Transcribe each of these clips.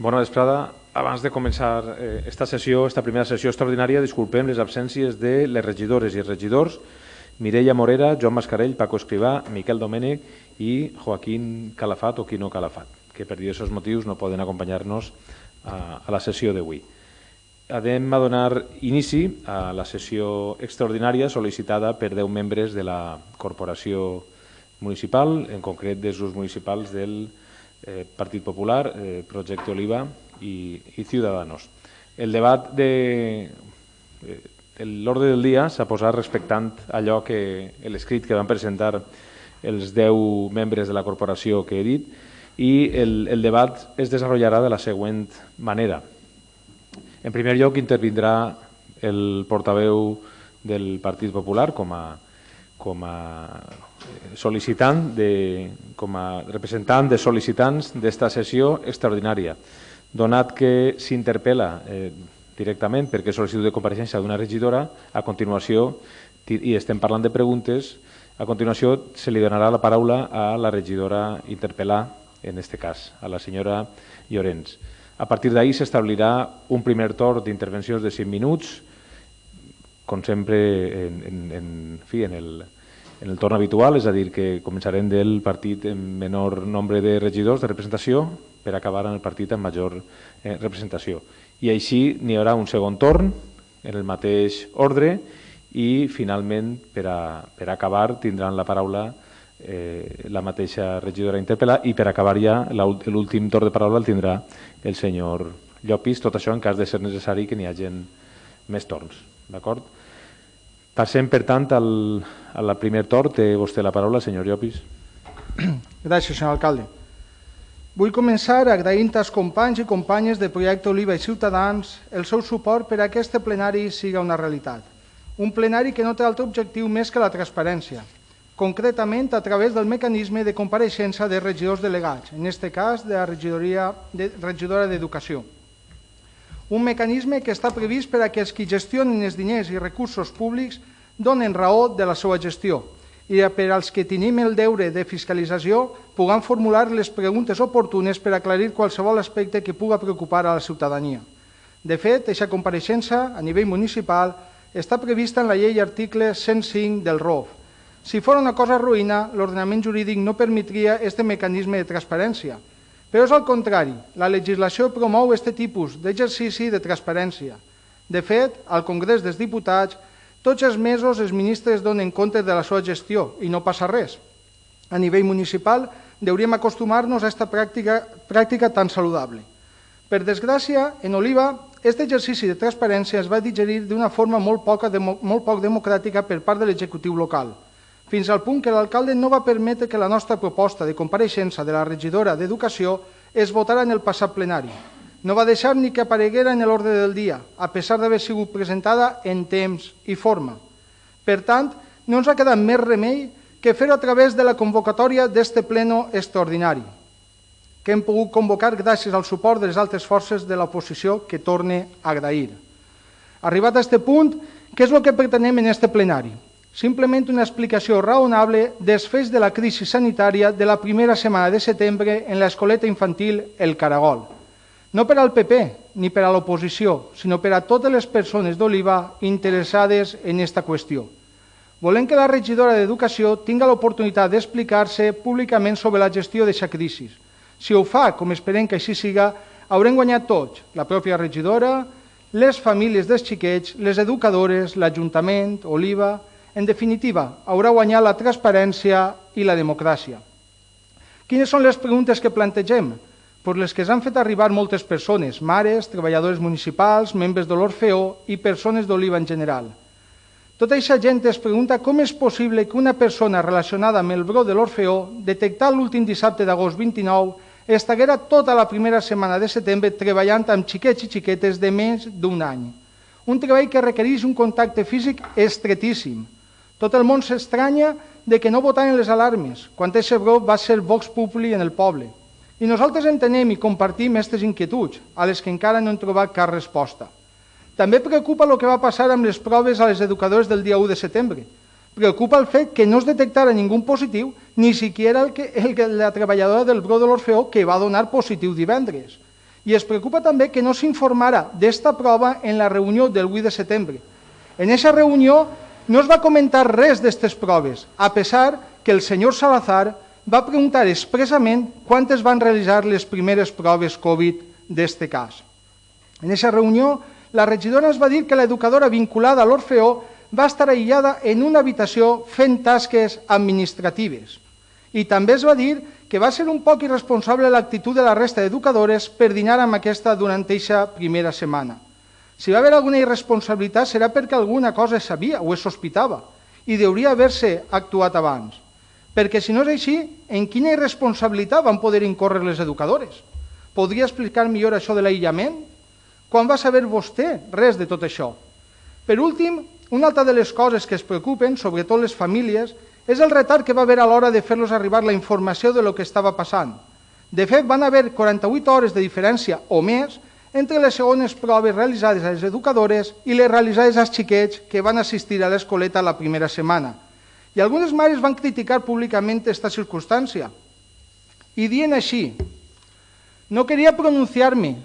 Bona vesprada. Abans de començar esta primera sessió extraordinària, disculpem les absències de les regidores i els regidors Mireia Morera, Joan Mascarell, Paco Escrivà, Miquel Domènech i Joaquín Calafat o Quino Calafat, que per diversos motius no poden acompanyar-nos a la sessió d'avui. Anem a donar inici a la sessió extraordinària sol·licitada per 10 membres de la corporació municipal, en concret dels grups municipals del Partit Popular, Projecte Oliva i Ciudadanos. El debat de l'ordre del dia s'ha posat respectant allò que l'escrit que van presentar els 10 membres de la corporació que he dit i el debat es desenvoluparà de la següent manera. En primer lloc intervindrà el portaveu del Partit Popular com a sol·licitant, com a representant de sol·licitants d'esta sessió extraordinària. Donat que s'interpel·la directament perquè és sol·licitud de compareixença d'una regidora, a continuació, i estem parlant de preguntes, a continuació se li donarà la paraula a la regidora interpel·lar, en aquest cas, a la senyora Llorens. A partir d'ahir s'establirà un primer torn d'intervencions de 5 minuts, com sempre en el torn habitual, és a dir, que començarem del partit amb menor nombre de regidors de representació per acabar en el partit amb major representació. I així n'hi haurà un segon torn en el mateix ordre i finalment per acabar tindran la paraula la mateixa regidora interpel·lar i per acabar ja l'últim torn de paraula el tindrà el senyor Llopis, tot això en cas de ser necessari que n'hi hagi més torns. D'acord? Passem, per tant, al primer torn. Té vostè la paraula, senyor Llopis. Gràcies, senyor alcalde. Vull començar agraint als companys i companyes de Projecte Oliva i Ciutadans el seu suport per a que aquest plenari siga una realitat. Un plenari que no té altre objectiu més que la transparència, concretament a través del mecanisme de compareixença de regidors delegats, en aquest cas de la regidora d'Educació. Un mecanisme que està previst per a que els qui gestionen els diners i recursos públics donen raó de la seva gestió i per als que tenim el deure de fiscalització puguem formular les preguntes oportunes per aclarir qualsevol aspecte que pugui preocupar a la ciutadania. De fet, aquesta compareixença a nivell municipal està prevista en la llei article 105 del ROF. Si fos una cosa ruïna, l'ordenament jurídic no permetria aquest mecanisme de transparència. Però és al contrari, la legislació promou aquest tipus d'exercici de transparència. De fet, al Congrés dels Diputats, tots els mesos els ministres donen compte de la seva gestió i no passa res. A nivell municipal, hauríem acostumar-nos a aquesta pràctica tan saludable. Per desgràcia, en Oliva, aquest exercici de transparència es va digerir d'una forma molt poc democràtica per part de l'executiu local, fins al punt que l'alcalde no va permetre que la nostra proposta de compareixença de la regidora d'Educació es votara en el passat plenari. No va deixar ni que apareguera en l'ordre del dia, a pesar d'haver sigut presentada en temps i forma. Per tant, no ens ha quedat més remei que fer-ho a través de la convocatòria d'aquest pleno extraordinari, que hem pogut convocar gràcies al suport de les altres forces de l'oposició que torne a agrair. Arribat a aquest punt, què és el que pretenem en aquest plenari? Simplement una explicació raonable dels fets de la crisi sanitària de la primera setmana de setembre en l'escoleta infantil El Caragol. No per al PP ni per a l'oposició, sinó per a totes les persones d'Oliva interessades en aquesta qüestió. Volem que la regidora d'Educació tingui l'oportunitat d'explicar-se públicament sobre la gestió d'aquesta crisi. Si ho fa, com esperem que així siga, haurem guanyat tots, la pròpia regidora, les famílies dels xiquets, les educadores, l'Ajuntament, Oliva. En definitiva, haurà guanyat la transparència i la democràcia. Quines són les preguntes que plantegem? Les que s'han fet arribar moltes persones, mares, treballadors municipals, membres de l'Orfeó i persones d'Oliva en general. Tota aquesta gent es pregunta com és possible que una persona relacionada amb el brot de l'Orfeó, detectat l'últim dissabte d'agost 29, estaguera tota la primera setmana de setembre treballant amb xiquets i xiquetes de més d'un any. Un treball que requereix un contacte físic estretíssim. Tot el món s'estranya de que no votaren les alarmes, quan aquest brot va ser vox populi en el poble. I nosaltres entenem i compartim aquestes inquietuds, a les que encara no hem trobat cap resposta. També preocupa el que va passar amb les proves a les educadores del dia 1 de setembre. Preocupa el fet que no es detectara ningú positiu, ni siquiera la treballadora del brot de l'Orfeó que va donar positiu divendres. I es preocupa també que no s'informara d'esta prova en la reunió del 8 de setembre. En aquesta reunió no es va comentar res d'aquestes proves, a pesar que el senyor Salazar va preguntar expressament quantes van realitzar les primeres proves Covid d'aquest cas. En aquesta reunió, la regidora ens va dir que l'educadora vinculada a l'Orfeó va estar aïllada en una habitació fent tasques administratives. I també es va dir que va ser un poc irresponsable l'actitud de la resta d'educadores per dinar amb aquesta durant aquesta primera setmana. Si va haver alguna irresponsabilitat serà perquè alguna cosa es sabia o es sospitava i hauria d'haver-se actuat abans. Perquè si no és així, en quina irresponsabilitat van poder incórrer les educadores? Podria explicar millor això de l'aïllament? Quan va saber vostè res de tot això? Per últim, una altra de les coses que es preocupen, sobretot les famílies, és el retard que va haver a l'hora de fer-los arribar la informació de lo que estava passant. De fet, van haver 48 hores de diferència o més entre les segones proves realitzades a les educadores i les realitzades als xiquets que van assistir a l'escoleta la primera setmana. I algunes mares van criticar públicament aquesta circumstància. I dient així, no quería pronunciarme,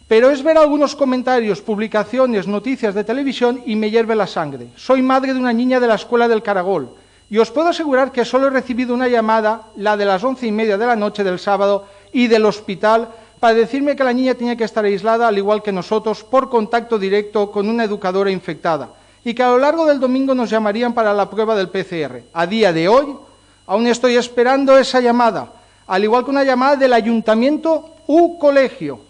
pero es ver algunos comentarios, publicaciones, noticias de televisión y me hierve la sangre. Soy madre de una niña de la escuela del Caragol y os puedo asegurar que solo he recibido una llamada, la de las 11:30 de la noche del sábado y del hospital, para decirme que la niña tenía que estar aislada, al igual que nosotros, por contacto directo con una educadora infectada, y que a lo largo del domingo nos llamarían para la prueba del PCR. A día de hoy, aún estoy esperando esa llamada, al igual que una llamada del ayuntamiento u colegio.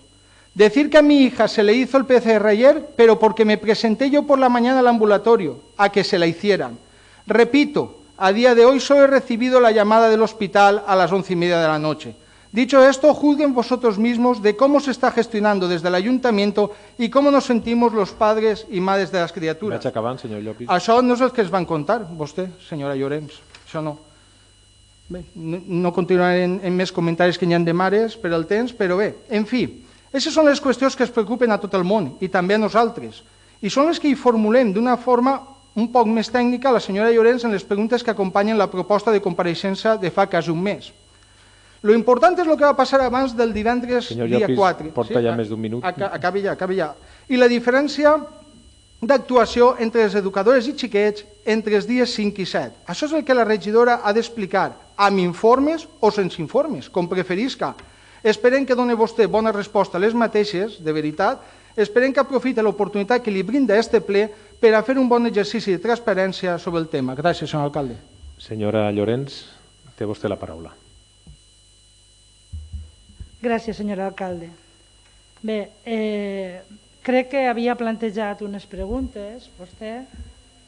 Decir que a mi hija se le hizo el PCR ayer, pero porque me presenté yo por la mañana al ambulatorio, a que se la hicieran. Repito, a día de hoy solo he recibido la llamada del hospital a las 11:30 de la noche. Dicho esto, juzguen vosotros mismos de cómo se está gestionando desde el ayuntamiento y cómo nos sentimos los padres y madres de las criaturas. Vaig acabant, senyor Llopis. Això no és el que es van contar, vostè, senyora Llorenç. Això no. Bé, no continuaré en més comentaris que n'hi ha de mares per el temps, però bé, en fi, aquestes són les qüestions que es preocupen a tot el món i també a nosaltres. I són les que hi formulem d'una forma un poc més tècnica a la senyora Llorenç en les preguntes que acompanyen la proposta de compareixença de fa quasi un mes. Lo important és el que va passar abans del divendres Senyor dia Llopis, 4. porta ja més d'un minut. Acabi ja. I la diferència d'actuació entre els educadores i xiquets entre els dies 5 i 7. Això és el que la regidora ha d'explicar, amb informes o sense informes, com preferisca. Esperem que doni vostè bona resposta a les mateixes, de veritat. Esperem que aprofiti l'oportunitat que li brinda este ple per a fer un bon exercici de transparència sobre el tema. Gràcies, senyor alcalde. Senyora Llorenç, té vostè la paraula. Gràcies, senyor alcalde. Bé, crec que havia plantejat unes preguntes, vostè,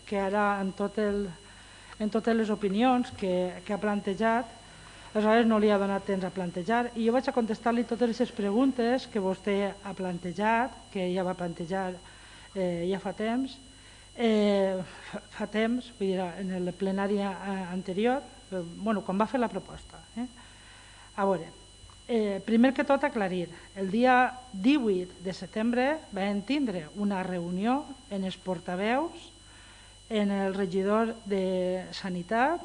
que ara en totes les opinions que ha plantejat, aleshores no li ha donat temps a plantejar, i jo vaig a contestar-li totes aquestes preguntes que vostè ha plantejat, que ja va plantejar ja fa temps, vull dir, en el plenari anterior, quan va fer la proposta. A veure, primer que tot aclarir, el dia 18 de setembre vam tindre una reunió en els portaveus, en el regidor de Sanitat,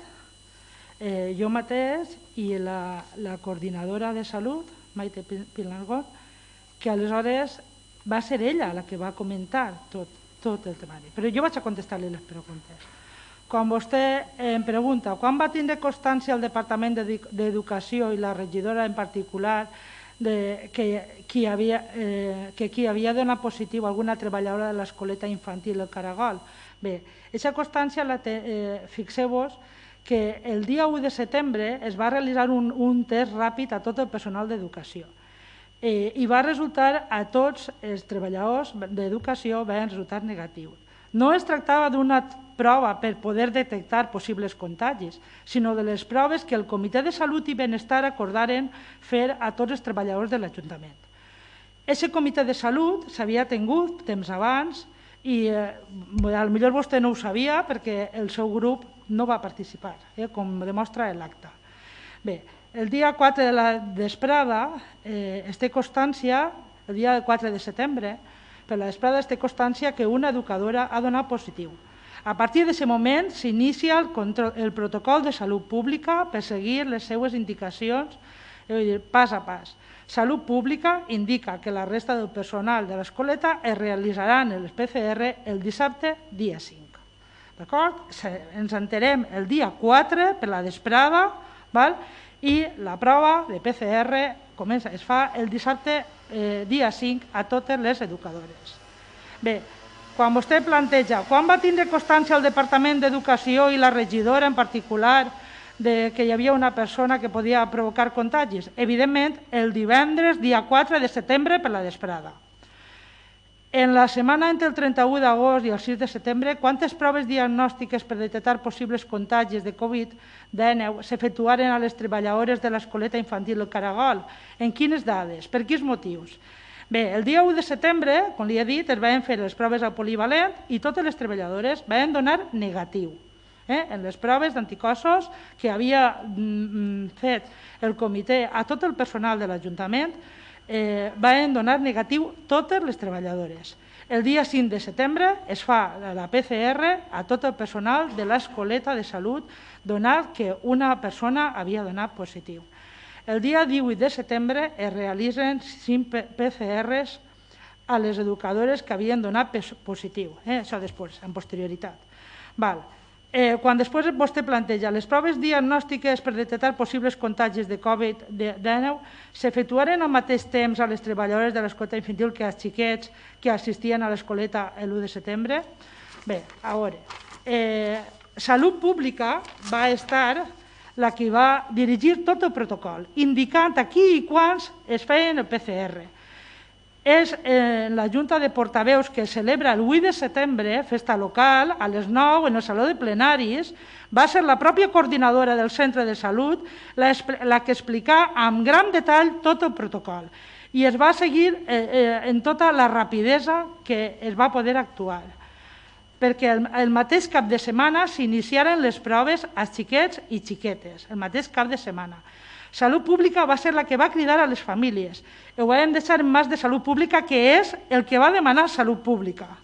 jo mateix i la coordinadora de Salut, Maite Pilargón, que aleshores va ser ella la que va comentar tot el temari. Però jo vaig a contestar-li les preguntes. Quan vostè em pregunta quan va tindre constància el Departament d'Educació i la regidora en particular que qui havia donat positiu a alguna treballadora de l'escoleta infantil del Caragol. Bé, aquesta constància, fixeu-vos que el dia 1 de setembre es va realitzar un test ràpid a tot el personal d'educació i va resultar a tots els treballadors d'educació van resultar negatius. No es tractava d'una prova per poder detectar possibles contagis, sinó de les proves que el Comitè de Salut i Benestar acordaren fer a tots els treballadors de l'Ajuntament. Aquest Comitè de Salut s'havia tingut temps abans i potser vostè no ho sabia perquè el seu grup no va participar, com demostra l'acta. Bé, el dia 4 de la vesprada es té constància, el dia 4 de setembre, per la vesprada es té constància que una educadora ha donat positiu. A partir d'aquest moment s'inicia el protocol de salut pública per seguir les seues indicacions pas a pas. Salut Pública indica que la resta del personal de l'escoleta es realitzaran els PCR el dissabte dia 5. D'acord? Ens enterem el dia 4 per la vesprada, i la prova de PCR es fa el dissabte dia 5 a totes les educadores. Bé, quan vostè planteja quan va tindre constància el Departament d'Educació i la regidora en particular que hi havia una persona que podia provocar contagis, evidentment el divendres dia 4 de setembre per la vesprada. En la setmana entre el 31 d'agost i el 6 de setembre, quantes proves diagnòstiques per detectar possibles contagis de Covid-19 s'efectuaren a les treballadores de l'escoleta infantil del Caragol? En quines dades? Per quins motius? Bé, el dia 1 de setembre, com li he dit, es van fer les proves al polivalent i totes les treballadores van donar negatiu. En les proves d'anticossos que havia fet el comitè a tot el personal de l'Ajuntament, van donar negatiu totes les treballadores. El dia 5 de setembre es fa la PCR a tot el personal de l'escoleta de salut, donat que una persona havia donat positiu. El dia 18 de setembre es realitzen 5 PCRs a les educadores que havien donat positiu. Això després, en posterioritat. Quan després vostè planteja les proves diagnòstiques per detectar possibles contagis de Covid-19 s'efectuaren al mateix temps a les treballadores de l'escoleta infantil que als xiquets que assistien a l'escoleta l'1 de setembre? Bé, a veure, Salut Pública va estar la que va dirigir tot el protocol, indicant a qui i quants es feien el PCR. És la Junta de Portaveus que celebra el 8 de setembre, festa local, a les 9 en el Saló de Plenaris, va ser la pròpia coordinadora del centre de salut la que explicà amb gran detall tot el protocol i es va seguir en tota la rapidesa que es va poder actuar, perquè el mateix cap de setmana s'iniciaren les proves als xiquets i xiquetes, el mateix cap de setmana. Salut Pública va ser la que va cridar a les famílies. Ho vam deixar en mans de Salut Pública, que és el que va demanar Salut Pública.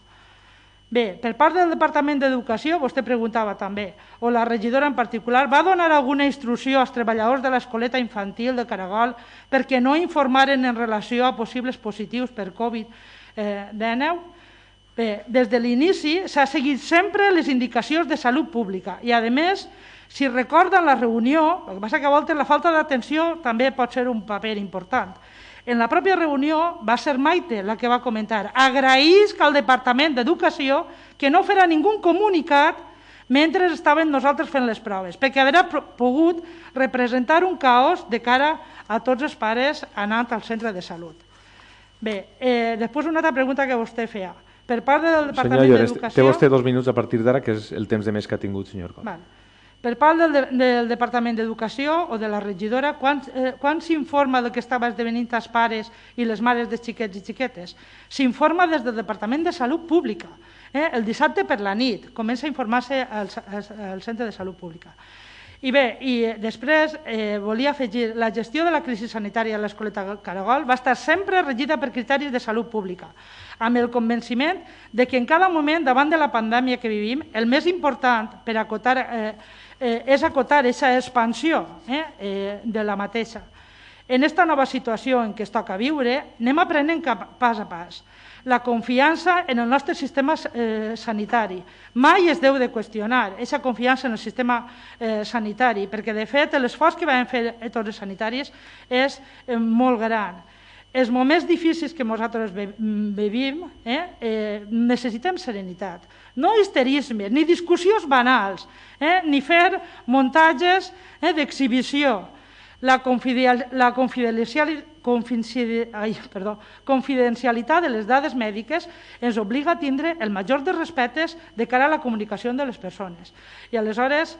Bé, per part del Departament d'Educació, vostè preguntava també, o la regidora en particular, va donar alguna instrucció als treballadors de l'escoleta infantil de Caragol perquè no informaren en relació a possibles positius per Covid-19? Bé, des de l'inici s'ha seguit sempre les indicacions de Salut Pública i, a més, si recorden la reunió, el que passa que a voltes la falta d'atenció també pot ser un paper important. En la pròpia reunió va ser Maite la que va comentar agraïsc al Departament d'Educació que no farà ningú comunicat mentre estàvem nosaltres fent les proves, perquè haurà pogut representar un caos de cara a tots els pares anant al centre de salut. Bé, després una altra pregunta que vostè feia. Per part del Departament d'Educació... Té vostè 2 minuts a partir d'ara, que és el temps de més que ha tingut, senyor Coll. Per part del Departament d'Educació o de la regidora, quan s'informa del que estava esdevenint als pares i les mares de xiquets i xiquetes? S'informa des del Departament de Salut Pública. El dissabte per la nit comença a informar-se al Centre de Salut Pública. I bé, després volia afegir, la gestió de la crisi sanitària a l'escoleta Caragol va estar sempre regida per criteris de salut pública, amb el convenciment que en cada moment, davant de la pandèmia que vivim, el més important per acotar és acotar aquesta expansió de la mateixa. En aquesta nova situació en què es toca viure, anem aprenent pas a pas. La confiança en el nostre sistema sanitari. Mai es deu de qüestionar aquesta confiança en el sistema sanitari, perquè de fet l'esforç que vam fer tots els sanitaris és molt gran. Els moments difícils que nosaltres vivim necessitem serenitat, no histerisme, ni discussions banals, ni fer muntatges d'exhibició. La confidencialitat de les dades mèdiques ens obliga a tindre el major dels respectes de cara a la comunicació de les persones. I aleshores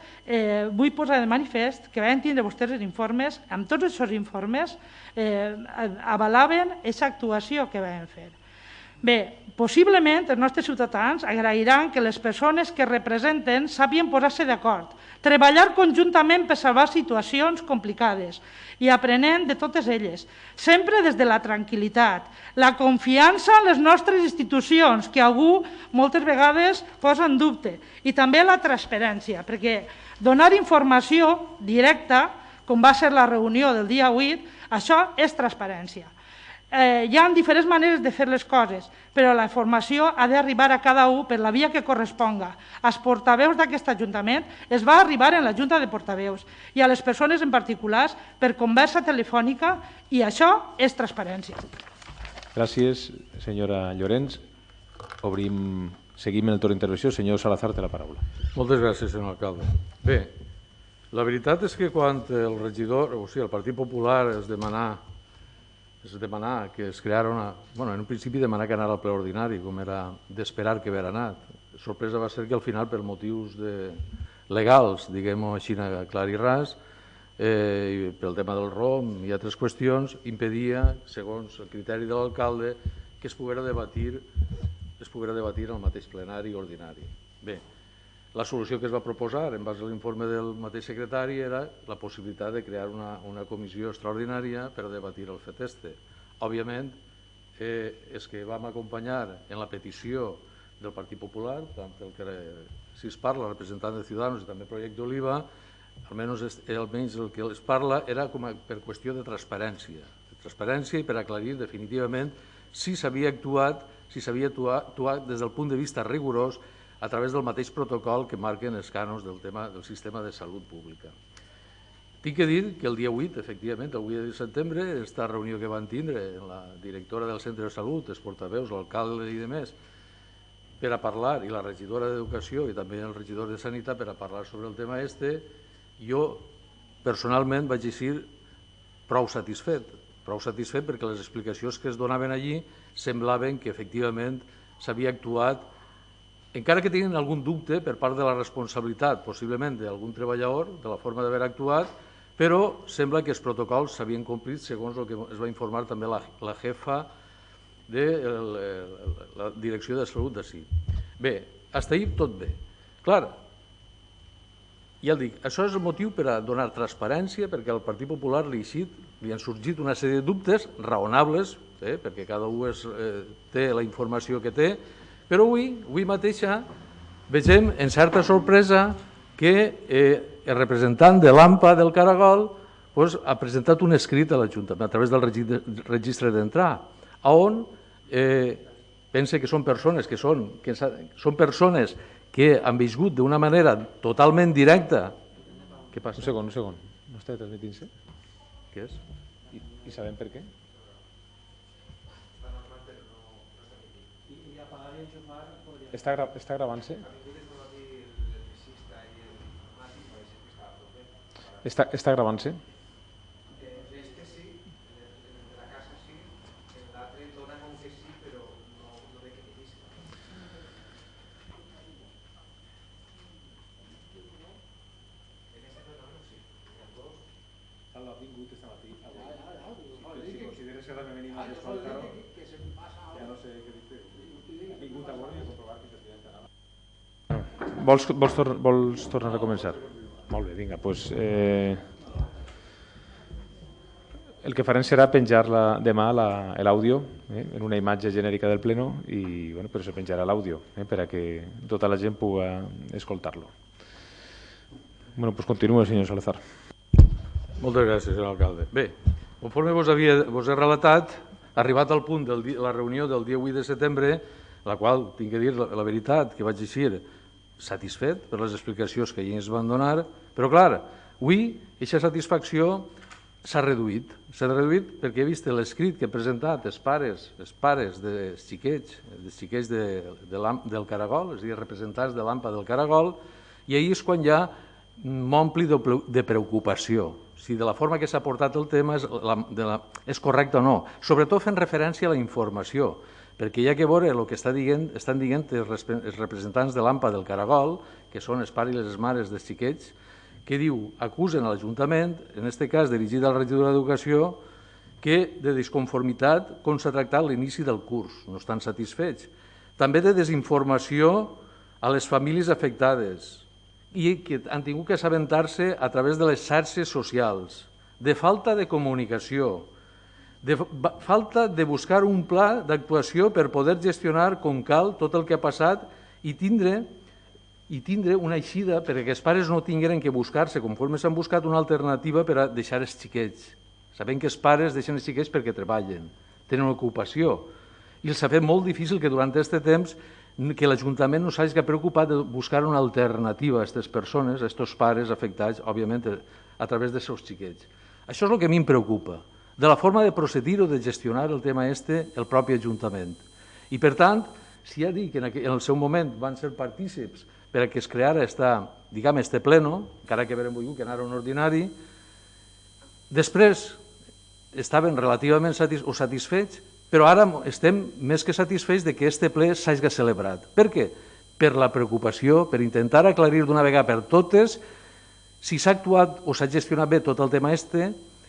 vull posar de manifest que vam tindre vostès els informes, amb tots aquests informes avalaven aquesta actuació que vam fer. Bé, possiblement els nostres ciutadans agrairan que les persones que representen sàpien posar-se d'acord, treballar conjuntament per salvar situacions complicades i aprenent de totes elles, sempre des de la tranquil·litat, la confiança en les nostres institucions, que algú moltes vegades posa en dubte, i també la transparència, perquè donar informació directa, com va ser la reunió del dia 8, Això és transparència. Hi ha diferents maneres de fer les coses, però la informació ha d'arribar a cada un per la via que corresponga. Als portaveus d'aquest Ajuntament es va arribar en la Junta de Portaveus i a les persones en particulars per conversa telefònica, i això és transparència. Gràcies, senyora Llorenç. Seguim el torn d'intervenció. Senyor Salazar, té la paraula. Moltes gràcies, senyor alcalde. Bé, la veritat és que quan el regidor, o sigui, el Partit Popular es demanà que es creara una... Bueno, en un principi demanar que anara al ple ordinari, com era d'esperar que haver anat. Sorpresa va ser que al final, per motius legals, diguem-ho així, clar i ras, pel tema del ROM i altres qüestions, impedia, segons el criteri de l'alcalde, que es poguera debatir al mateix plenari ordinari. Bé, la solució que es va proposar, en base a l'informe del mateix secretari, era la possibilitat de crear una comissió extraordinària per a debatir el fet este. Òbviament, és que vam acompanyar en la petició del Partit Popular, tant el que si es parla, representant de Ciudadanos i també Projecte Oliva, almenys el que es parla era com per qüestió de transparència i per aclarir definitivament si s'havia actuat des del punt de vista rigorós a través del mateix protocol que marquen els cànons del tema del sistema de salut pública. Tinc que dir que el dia 8, efectivament, el 8 de setembre, aquesta reunió que van tindre la directora del centre de salut, els portaveus, l'alcalde i demés, per a parlar, i la regidora d'Educació i també el regidor de Sanitat per a parlar sobre el tema este, jo personalment vaig dir prou satisfet perquè les explicacions que es donaven allí semblaven que efectivament s'havia actuat, encara que tinguin algun dubte per part de la responsabilitat, possiblement d'algun treballador, de la forma d'haver actuat, però sembla que els protocols s'havien complit segons el que es va informar també la jefa de la Direcció de Salut d'ací. Bé, fins ahí tot bé. Clar, ja el dic, això és el motiu per a donar transparència, perquè al Partit Popular li han sorgit una sèrie de dubtes raonables, perquè cada un té la informació que té, però avui mateixa vegem, en certa sorpresa, que el representant de l'AMPA del Caragol ha presentat un escrit a l'Ajuntament a través del registre d'entrar, on pensa que són persones que han viscut d'una manera totalment directa. Què passa? Un segon. No està transmitint-se? Què és? I sabem per què? Està gravant-se? Està gravant-se? Vols tornar a començar? Molt bé, vinga, doncs el que farem serà penjar demà l'àudio en una imatge genèrica del pleno i però se penjarà l'àudio per a que tota la gent pugui escoltar-lo. Doncs continua, senyor Salazar. Moltes gràcies, senyor alcalde. Bé, conforme vos he relatat, arribat al punt de la reunió del dia 8 de setembre, la qual, tinc que dir la veritat, que vaig dir satisfet per les explicacions que ells van donar, però clar, avui aquesta satisfacció s'ha reduït perquè he vist l'escrit que he presentat els pares dels xiquets del Caragol, és a dir, representants de l'AMPA del Caragol, i ahir és quan ja m'ompli de preocupació si de la forma que s'ha portat el tema és correcte o no, sobretot fent referència a la informació, perquè hi ha que veure el que estan dient els representants de l'AMPA del Caragol, que són els pares i les mares dels xiquets, que acusen a l'Ajuntament, en aquest cas dirigit al regidor d'Educació, que de disconformitat com s'ha tractat l'inici del curs, no estan satisfets. També de desinformació a les famílies afectades i que han tingut que assabentar-se a través de les xarxes socials, de falta de comunicació, de falta de buscar un pla d'actuació per poder gestionar com cal tot el que ha passat i tindre una eixida perquè els pares no tingueren que buscar-se, conforme s'han buscat una alternativa per a deixar els xiquets. Sabem que els pares deixen els xiquets perquè treballen, tenen ocupació, i els ha fet molt difícil que durant aquest temps que l'Ajuntament no s'hagi preocupat de buscar una alternativa a aquestes persones, a aquests pares afectats, òbviament, a través dels seus xiquets. Això és el que a mi em preocupa, de la forma de procedir o de gestionar el tema el propi Ajuntament. I, per tant, si ja dic que en el seu moment van ser partícips perquè es creara este pleno, encara que haguem volgut que anara un ordinari, després estaven relativament satisfets, però ara estem més que satisfets de que aquest ple s'hagi celebrat. Per què? Per la preocupació, per intentar aclarir d'una vegada per totes si s'ha actuat o s'ha gestionat bé tot el tema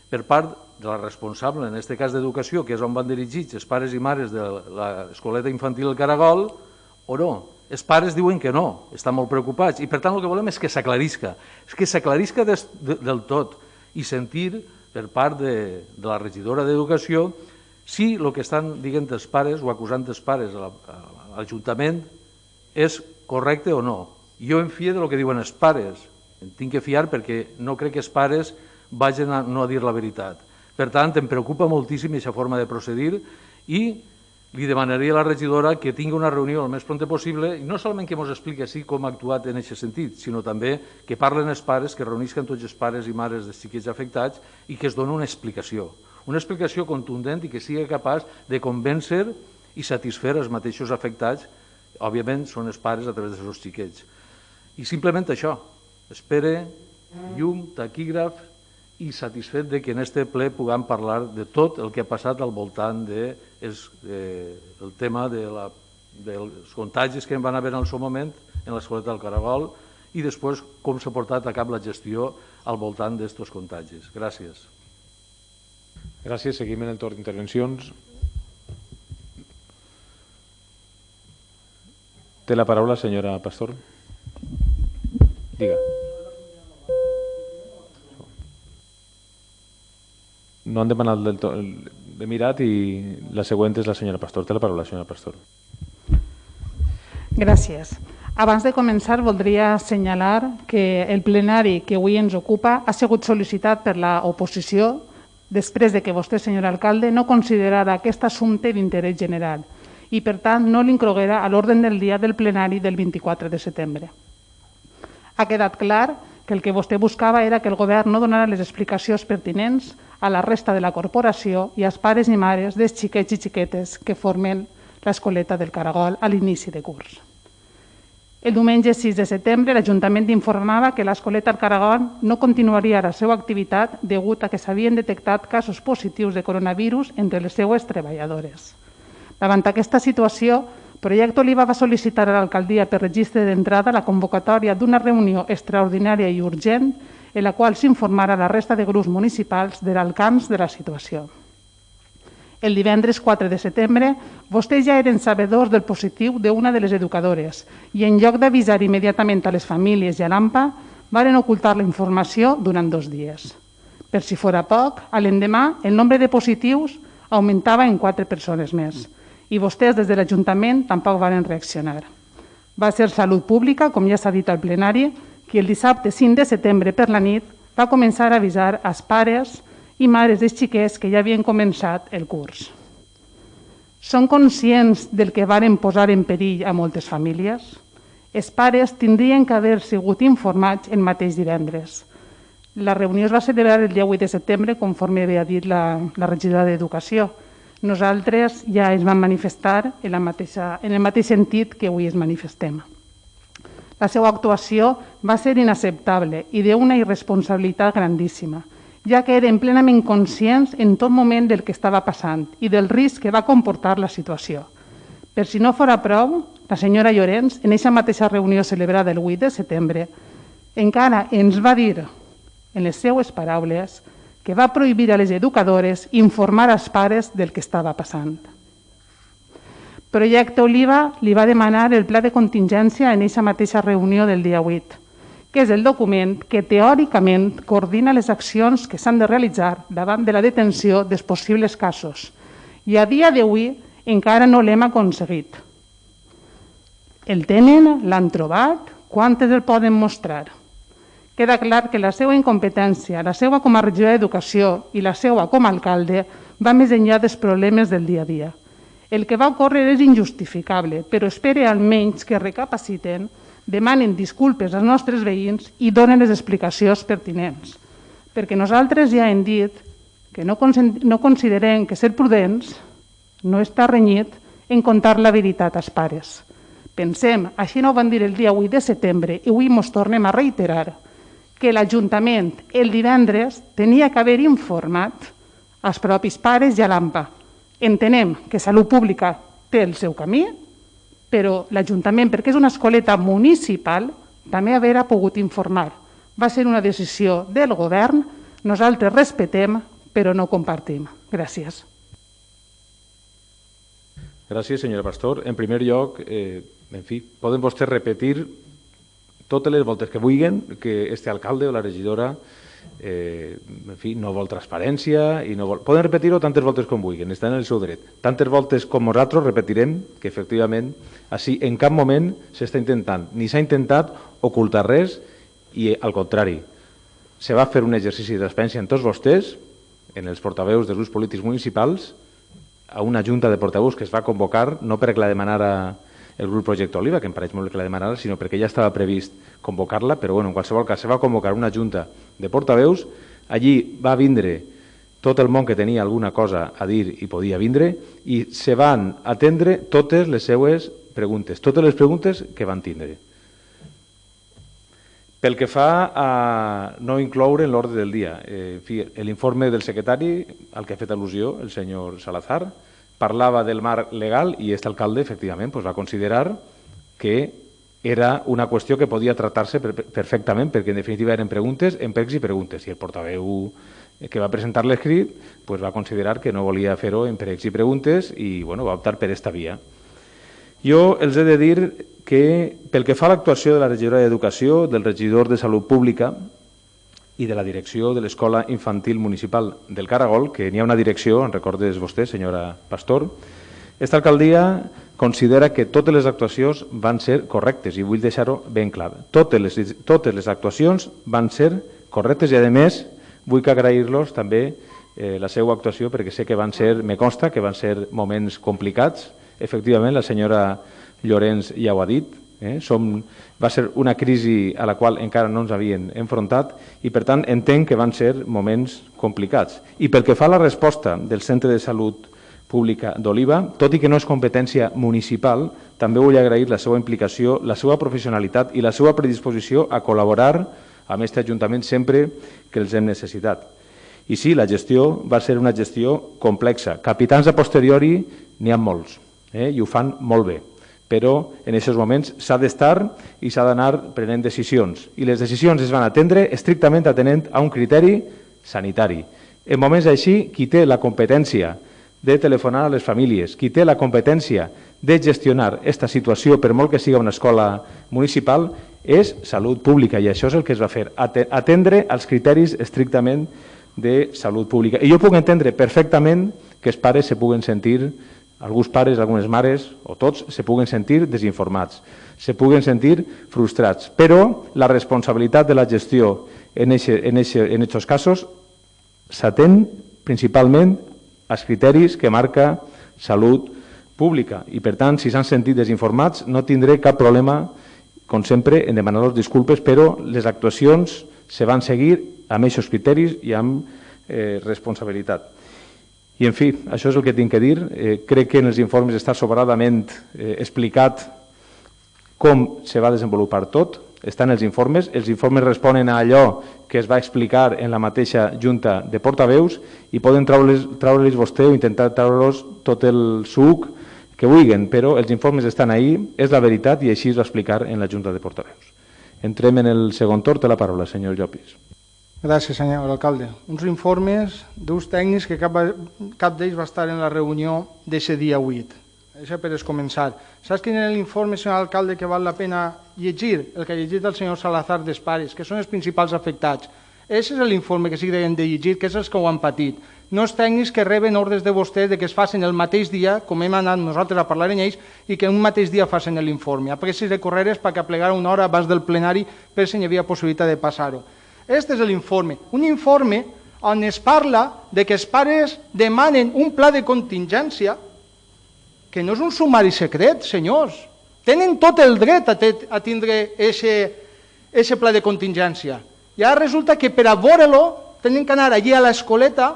per part de la responsable, en aquest cas d'Educació, que és on van dirigits els pares i mares de l'escoleta infantil El Caragol, o no. Els pares diuen que no, estan molt preocupats, i per tant el que volem és que s'aclarisca, del tot, i sentir per part de la regidora d'Educació si el que estan dient els pares o acusant els pares a l'Ajuntament és correcte o no. Jo em fio del que diuen els pares, em tinc que fiar perquè no crec que els pares vagin a no dir la veritat. Per tant, em preocupa moltíssim aquesta forma de procedir i li demanaria a la regidora que tingui una reunió el més prompte possible i no solament que ens expliqui com ha actuat en aquest sentit, sinó també que parlen els pares, que reunisquen tots els pares i mares dels xiquets afectats i que es doni una explicació contundent i que sigui capaç de convèncer i satisfer els mateixos afectats, òbviament són els pares a través dels seus xiquets. I simplement això, espere, llum, taquígraf i satisfet que en aquest ple puguem parlar de tot el que ha passat al voltant del tema dels contagis que van haver en el seu moment en l'escoleta del Caragol i després com s'ha portat a cap la gestió al voltant d'aquests contagis. Gràcies. Gràcies. Seguim en el torn d'intervencions. Té la paraula, senyora Pastor. Diga. No han demanat l'he mirat i la següent és la senyora Pastor. Té la paraula, senyora Pastor. Gràcies. Abans de començar, voldria assenyalar que el plenari que avui ens ocupa ha sigut sol·licitat per l'oposició després de que vostè, senyor alcalde, no considerara aquest assumpte d'interès general i, per tant, no l'incloguera a l'ordre del dia del plenari del 24 de setembre. Ha quedat clar que el que vostè buscava era que el govern no donara les explicacions pertinents a la resta de la corporació i als pares i mares dels xiquets i xiquetes que formen l'escoleta del Caragol a l'inici de curs. El diumenge 6 de setembre l'Ajuntament informava que l'escoleta del Caragol no continuaria la seva activitat degut a que s'havien detectat casos positius de coronavirus entre les seues treballadores. Davant aquesta situació, Projecte Oliva va sol·licitar a l'alcaldia per registre d'entrada la convocatòria d'una reunió extraordinària i urgent en la qual s'informara la resta de grups municipals de l'alcance de la situació. El divendres 4 de setembre, vostès ja eren sabedors del positiu d'una de les educadores i en lloc d'avisar immediatament a les famílies i a l'AMPA, varen ocultar la informació durant 2 dies. Per si fora poc, a l'endemà el nombre de positius augmentava en 4 persones més i vostès des de l'Ajuntament tampoc varen reaccionar. Va ser Salut Pública, com ja s'ha dit al plenari, qui el dissabte 5 de setembre per la nit va començar a avisar als pares i mares dels xiquets que ja havien començat el curs. Són conscients del que varen posar en perill a moltes famílies? Els pares tindrien que haver sigut informats el mateix divendres. La reunió es va celebrar el dia 8 de setembre, conforme havia dit la regidora d'Educació. Nosaltres ja ens vam manifestar en el mateix sentit que avui ens manifestem. La seva actuació va ser inacceptable i d'una irresponsabilitat grandíssima, ja que eren plenament conscients en tot moment del que estava passant i del risc que va comportar la situació. Per si no fora prou, la senyora Llorens, en aquesta mateixa reunió celebrada el 8 de setembre, encara ens va dir, en les seues paraules, que va prohibir a les educadores informar als pares del que estava passant. Projecte Oliva li va demanar el pla de contingència en aquesta mateixa reunió del dia 8, que és el document que teòricament coordina les accions que s'han de realitzar davant de la detenció dels possibles casos. I a dia d'avui encara no l'hem aconseguit. El tenen? L'han trobat? Quantes el poden mostrar? queda clar que la seva incompetència, la seva com a regidor d'Educació i la seva com a alcalde va més enllà dels problemes del dia a dia. El que va ocórrer és injustificable, però espere almenys que recapaciten, demanen disculpes als nostres veïns i donen les explicacions pertinents. Perquè nosaltres ja hem dit que no considerem que ser prudents no està renyit en contar la veritat als pares. Pensem, així no ho van dir el dia 8 de setembre i avui ens tornem a reiterar, que l'Ajuntament el divendres tenia que haver informat als propis pares i a l'AMPA. Entenem que Salut Pública té el seu camí, però l'Ajuntament, perquè és una escoleta municipal, també haver pogut informar. Va ser una decisió del govern, nosaltres respetem, però no compartim. Gràcies. Gràcies, senyora Pastor. En primer lloc, en fi, poden vostès repetir totes les voltes que vulguin que este alcalde o la regidora en fi, no vol transparència i no vol... Poden repetir-ho tantes voltes com vulguin, estan en el seu dret. Tantes voltes com nosaltres repetirem que efectivament així en cap moment s'està intentant, ni s'ha intentat ocultar res i al contrari, se va fer un exercici de transparència en tots vostès, en els portaveus dels grups polítics municipals, a una junta de portaveus que es va convocar no perquè la demanara el grup Projecte Oliva, que em pareix molt que la demanara, sinó perquè ja estava previst convocar-la, però bueno, en qualsevol cas se va convocar una junta de portaveus, allí va vindre tot el món que tenia alguna cosa a dir i podia vindre i se van atendre totes les seues preguntes, totes les preguntes que van tindre. Pel que fa a no incloure en l'ordre del dia, l'informe del secretari al que ha fet al·lusió el senyor Salazar parlava del marc legal i aquest alcalde efectivament va considerar que era una qüestió que podia tractar-se perfectament perquè en definitiva eren preguntes en pregs i preguntes i el portaveu que va presentar l'escrit va considerar que no volia fer-ho en pregs i preguntes i va optar per aquesta via. Jo els he de dir que pel que fa a l'actuació de la regidora d'Educació, del regidor de Salut Pública i de la direcció de l'Escola Infantil Municipal del Caragol, que n'hi ha una direcció, en recordes vostè, senyora Pastor, aquesta alcaldia considera que totes les actuacions van ser correctes i vull deixar-ho ben clar. Totes les actuacions van ser correctes i, a més, vull agrair-los també la seva actuació perquè sé que van ser, me consta, que van ser moments complicats. Efectivament, la senyora Llorenç ja ho ha dit, va ser una crisi a la qual encara no ens havien enfrontat i, per tant, entenc que van ser moments complicats. I pel que fa a la resposta del Centre de Salut Pública d'Oliva, tot i que no és competència municipal, també vull agrair la seva implicació, la seva professionalitat i la seva predisposició a col·laborar amb aquest Ajuntament sempre que els hem necessitat. I sí, la gestió va ser una gestió complexa. Capitans a posteriori n'hi ha molts i ho fan molt bé. Però en aquests moments s'ha d'estar i s'ha d'anar prenent decisions. I les decisions es van atendre estrictament atenent a un criteri sanitari. En moments així, qui té la competència de telefonar a les famílies, qui té la competència de gestionar aquesta situació, per molt que siga una escola municipal, és Salut Pública, i això és el que es va fer, atendre als criteris estrictament de Salut Pública. I jo puc entendre perfectament que els pares se puguen sentir, alguns pares, algunes mares, o tots, se puguen sentir desinformats, se puguen sentir frustrats, però la responsabilitat de la gestió en aquests casos s'atén principalment als criteris que marca Salut Pública i, per tant, si s'han sentit desinformats, no tindré cap problema, com sempre, en demanar-los disculpes, però les actuacions se van seguir amb aquests criteris i amb responsabilitat. I, en fi, això és el que tinc que dir. Crec que en els informes està sobradament explicat com se va desenvolupar tot. Estan els informes responen a allò que es va explicar en la mateixa Junta de Portaveus i poden treure-los vostè o intentar treure-los tot el suc que vulguin, però els informes estan ahí, és la veritat i així es va explicar en la Junta de Portaveus. Entrem en el segon torn, té la paraula, senyor Llopis. Gràcies, senyor alcalde. Uns informes d'ús tècnics que cap d'ells va estar en la reunió d'aquest dia 8. Això per començar. Saps quin era l'informe, senyor alcalde, que val la pena llegir? El que ha llegit el senyor Salazar dels pares, que són els principals afectats. Aquest és l'informe que sí que hem de llegir, que és els que ho han patit. No els tècnics que reben ordres de vostès de que es facin el mateix dia, com hem anat nosaltres a parlar en ells, i que un mateix dia facin l'informe. A pressis de correres perquè aplegara una hora abans del plenari per si hi havia possibilitat de passar-ho. Aquest és l'informe. Un informe on es parla de que els pares demanen un pla de contingència que no és un sumari secret, senyors. Tenen tot el dret a tindre aquest pla de contingència. I ara resulta que per a veure-lo tenen que anar allí a l'escoleta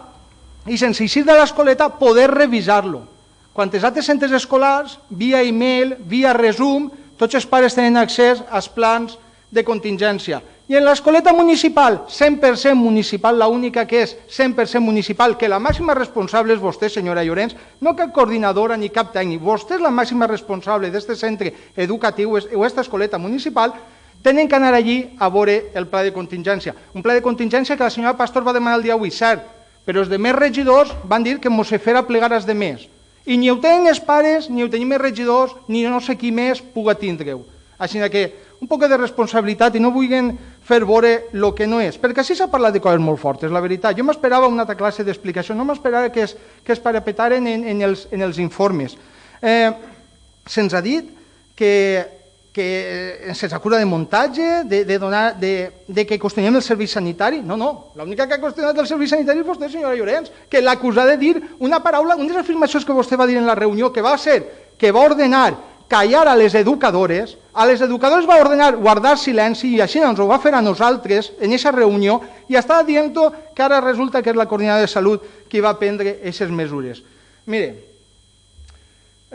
i sense eixir de l'escoleta poder revisar-lo. Quantes altres centres escolars, via e-mail, via resum, tots els pares tenen accés als plans de contingència. I en l'escoleta municipal, 100% municipal, l'única que és 100% municipal, que la màxima responsable és vostè, senyora Llorens, no cap coordinadora ni cap tècnic, vostè és la màxima responsable d'aquest centre educatiu o aquesta escoleta municipal, tenen que anar allí a veure el pla de contingència. Un pla de contingència que la senyora Pastor va demanar el dia 8, cert, però els demés regidors van dir que mos se fera plegar els demés. I ni ho tenen els pares, ni ho tenim els regidors, ni no sé qui més puga tindre-ho. Així que un poc de responsabilitat i no vulguin fer veure el que no és, perquè així s'ha parlat de coses molt fortes, la veritat. Jo m'esperava una altra classe d'explicació, no m'esperava que es parapetaren en els informes. Se'ns ha dit que se'ns acusa de muntatge, de que qüestionem el servei sanitari. No, l'única que ha qüestionat el servei sanitari és vostè, senyora Llorens, que l'acusà de dir una paraula, unes afirmacions que vostè va dir en la reunió, que va ser que va ordenar callar a les educadores va ordenar guardar silenci i així ens ho va fer a nosaltres en aquesta reunió i estava dient que ara resulta que és la coordinadora de salut qui va prendre aquestes mesures. Mire,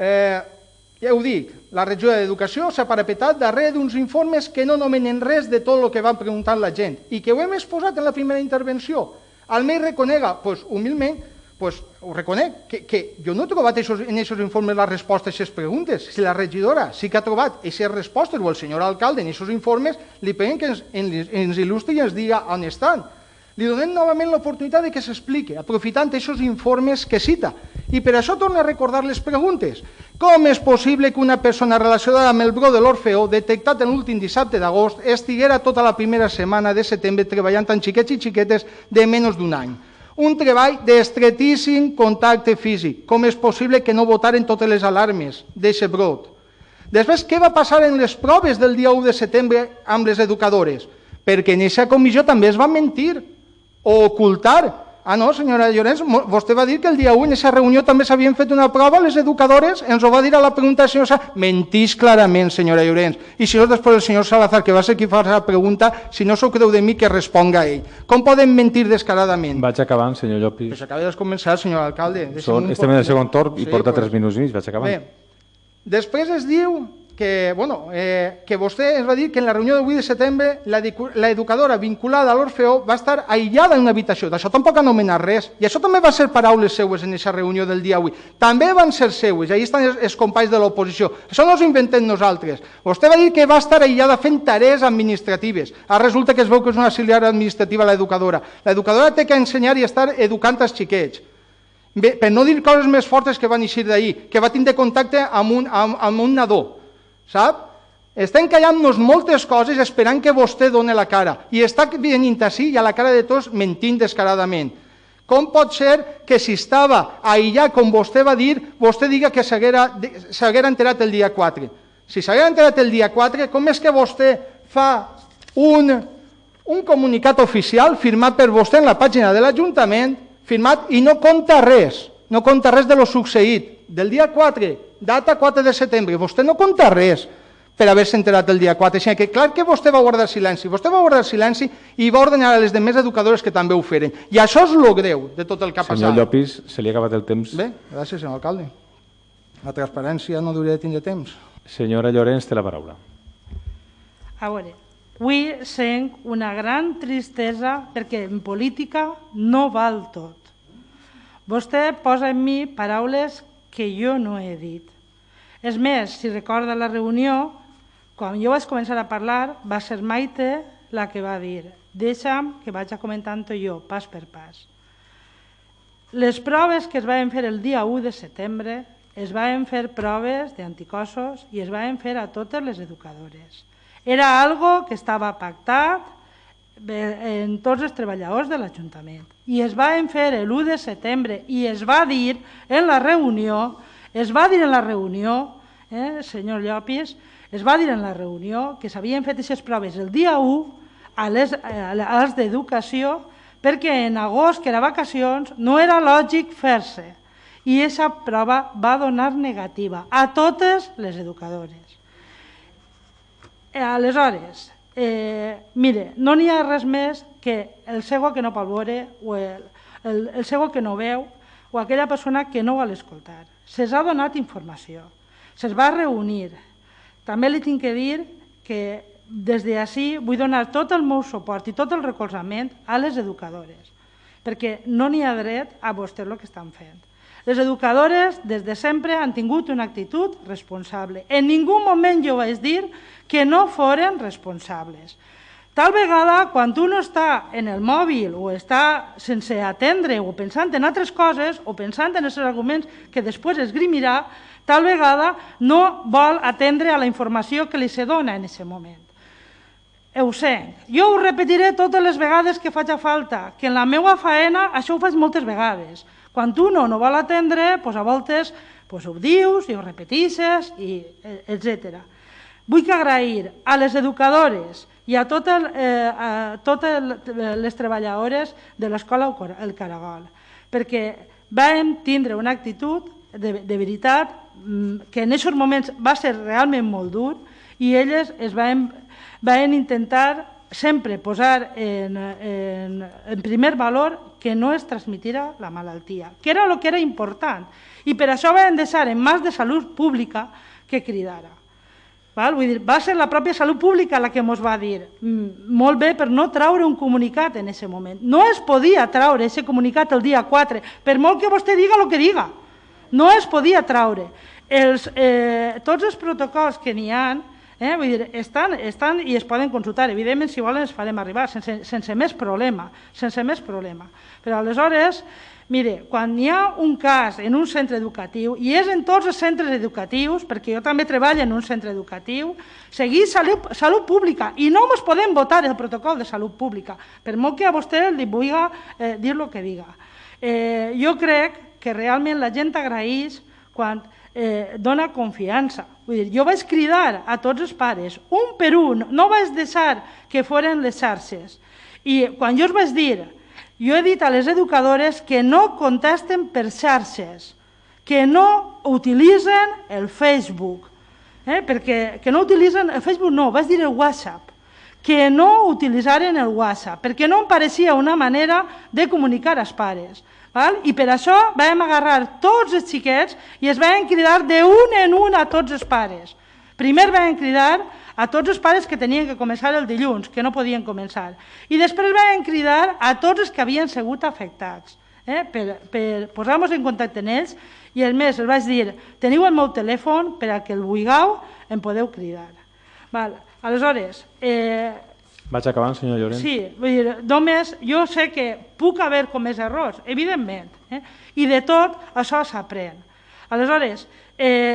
ja ho dic, la regió d'Educació s'ha parapetat darrere d'uns informes que no nomenen res de tot el que van preguntant la gent i que ho hem exposat en la primera intervenció. Almenys reconega, humilment, ho reconec, que jo no he trobat en aquests informes les respostes a aquestes preguntes. Si la regidora sí que ha trobat aquestes respostes o el senyor alcalde en aquests informes, li pedem que ens il·lustri i ens diga on estan. Li donem novament l'oportunitat de que s'expliqui, aprofitant aquests informes que cita. I per això torno a recordar les preguntes. Com és possible que una persona relacionada amb el brot de l'Orfeó, detectat en l'últim dissabte d'agost, estiguera tota la primera setmana de setembre treballant amb xiquets i xiquetes de menys d'un any? Un treball d'estretíssim contacte físic. Com és possible que no votaren totes les alarmes d'aquest brot? Després, què va passar en les proves del dia 1 de setembre amb les educadores? Perquè en aquesta comissió també es va mentir o ocultar. Ah, no, senyora Llorens, vostè va dir que el dia 1 en aquesta reunió també s'havien fet una prova, les educadores, ens ho va dir a la pregunta del senyor Salazar. Mentís clarament, senyora Llorens. I si no, després el senyor Salazar, que va ser qui fa la pregunta, si no s'ho creu de mi, que responga ell. Com poden mentir descaradament? Vaig acabant, senyor Llopis. Pues acaba de començar, senyor alcalde. Estem en el segon torn i porta 3 minuts i mig, vaig acabant. Bé, després es diu que vostè ens va dir que en la reunió del 8 de setembre l'educadora vinculada a l'Orfeó va estar aïllada en una habitació. D'això tampoc ha anomenat res. I això també va ser paraules seues en aquesta reunió del dia 8. També van ser seues, i ahí estan els companys de l'oposició. Això no ens ho inventem nosaltres. Vostè va dir que va estar aïllada fent tarees administratives. Ara resulta que es veu que és una auxiliar administrativa l'educadora. L'educadora té que ensenyar i estar educant els xiquets. Bé, per no dir coses més fortes que van eixir d'ahir, que va tindre contacte amb un nadó. Sap? Estem callant-nos moltes coses esperant que vostè doni la cara i està venint així i a la cara de tots mentint descaradament. Com pot ser que si estava aïllat, com vostè va dir, vostè diga que s'haguera enterat el dia 4? Si s'haguera enterat el dia 4, com és que vostè fa un comunicat oficial firmat per vostè en la pàgina de l'Ajuntament, firmat i no conta res de lo succeït del dia 4, data 4 de setembre, vostè no conta res per haver-se enterat el dia 4, així que clar que vostè va guardar silenci, i va ordenar a les demés educadores que també ho feren. I això és el greu de tot el que ha passat. Senyor Llopis, se li ha acabat el temps. Bé, gràcies, senyor alcalde. La transparència no hauria de tindre temps. Senyora Llorens, té la paraula. A veure, avui sent una gran tristesa perquè en política no val tot. Vostè posa en mi paraules que jo no he dit. És més, si recorda la reunió, quan jo vaig començar a parlar, va ser Maite la que va dir deixa'm que vaig a comentant-ho jo, pas per pas. Les proves que es van fer el dia 1 de setembre es van fer proves d'anticossos i es van fer a totes les educadores. Era algo que estava pactat en tots els treballadors de l'Ajuntament. I es va fer l'1 de setembre i es va dir en la reunió, senyor Llopis, es va dir en la reunió que s'havien fet aquestes proves el dia 1 a les d'educació perquè en agost, que era vacacions, no era lògic fer-se. I aquesta prova va donar negativa a totes les educadores. Aleshores, mire, no n'hi ha res més que el cego que no pot veure o el cego que no veu o aquella persona que no vol escoltar. Se'ls ha donat informació, se'ls va reunir. També li tinc que dir que des d'ací vull donar tot el meu suport i tot el recolzament a les educadores, perquè no n'hi ha dret a vostès el que estan fent. Les educadores des de sempre han tingut una actitud responsable. En ningú moment jo vaig dir que no foren responsables. Tal vegada, quan un està en el mòbil o està sense atendre o pensant en altres coses o pensant en els arguments que després esgrimirà, tal vegada no vol atendre a la informació que li se dona en aquest moment. Ho sé, jo ho repetiré totes les vegades que faci falta, que en la meva faena això ho faig moltes vegades. Quan tu no vol atendre, a voltes ho dius i ho repeteixes, etc. Vull agrair a les educadores i a totes les treballadores de l'Escola El Caragol, perquè vam tindre una actitud de veritat que en aquests moments va ser realment molt dur i elles van intentar sempre posar en primer valor que no es transmitira la malaltia, que era el que era important. I per això vam deixar en mans de Salut Pública que cridara. Vull dir, va ser la pròpia Salut Pública la que ens va dir molt bé per no traure un comunicat en aquest moment. No es podia traure aquest comunicat el dia 4, per molt que vostè diga el que diga. No es podia traure. Tots els protocols que n'hi ha vull dir, estan i es poden consultar. Evidentment, si volen, es farem arribar sense més problema. Però aleshores, mire, quan hi ha un cas en un centre educatiu, i és en tots els centres educatius, perquè jo també treballo en un centre educatiu, seguir Salut Pública, i no ens podem votar el protocol de Salut Pública, per molt que a vostè li vulgui dir el que diga. Jo crec que realment la gent agraeix quan dona confiança. Vull dir, jo vaig cridar a tots els pares, un per un, no vaig deixar que foren les xarxes. I quan jo els vaig dir, jo he dit a les educadores que no contesten per xarxes, que no utilitzen el Facebook, perquè que no utilitzen el Facebook, no, vaig dir el WhatsApp, que no utilitzaren el WhatsApp, perquè no em pareixia una manera de comunicar als pares. I per això vam agarrar tots els xiquets i es vam cridar d'un en un a tots els pares. Primer vam cridar a tots els pares que tenien que començar el dilluns, que no podien començar. I després vam cridar a tots els que havien sigut afectats, per posar-nos en contacte amb ells, i a més els vaig dir, teniu el meu telèfon per a que el vulgueu, em podeu cridar. Aleshores, vaig acabant, senyor Llorenç. Sí, vull dir, només jo sé que puc haver comès errors, evidentment, i de tot això s'aprèn. Aleshores,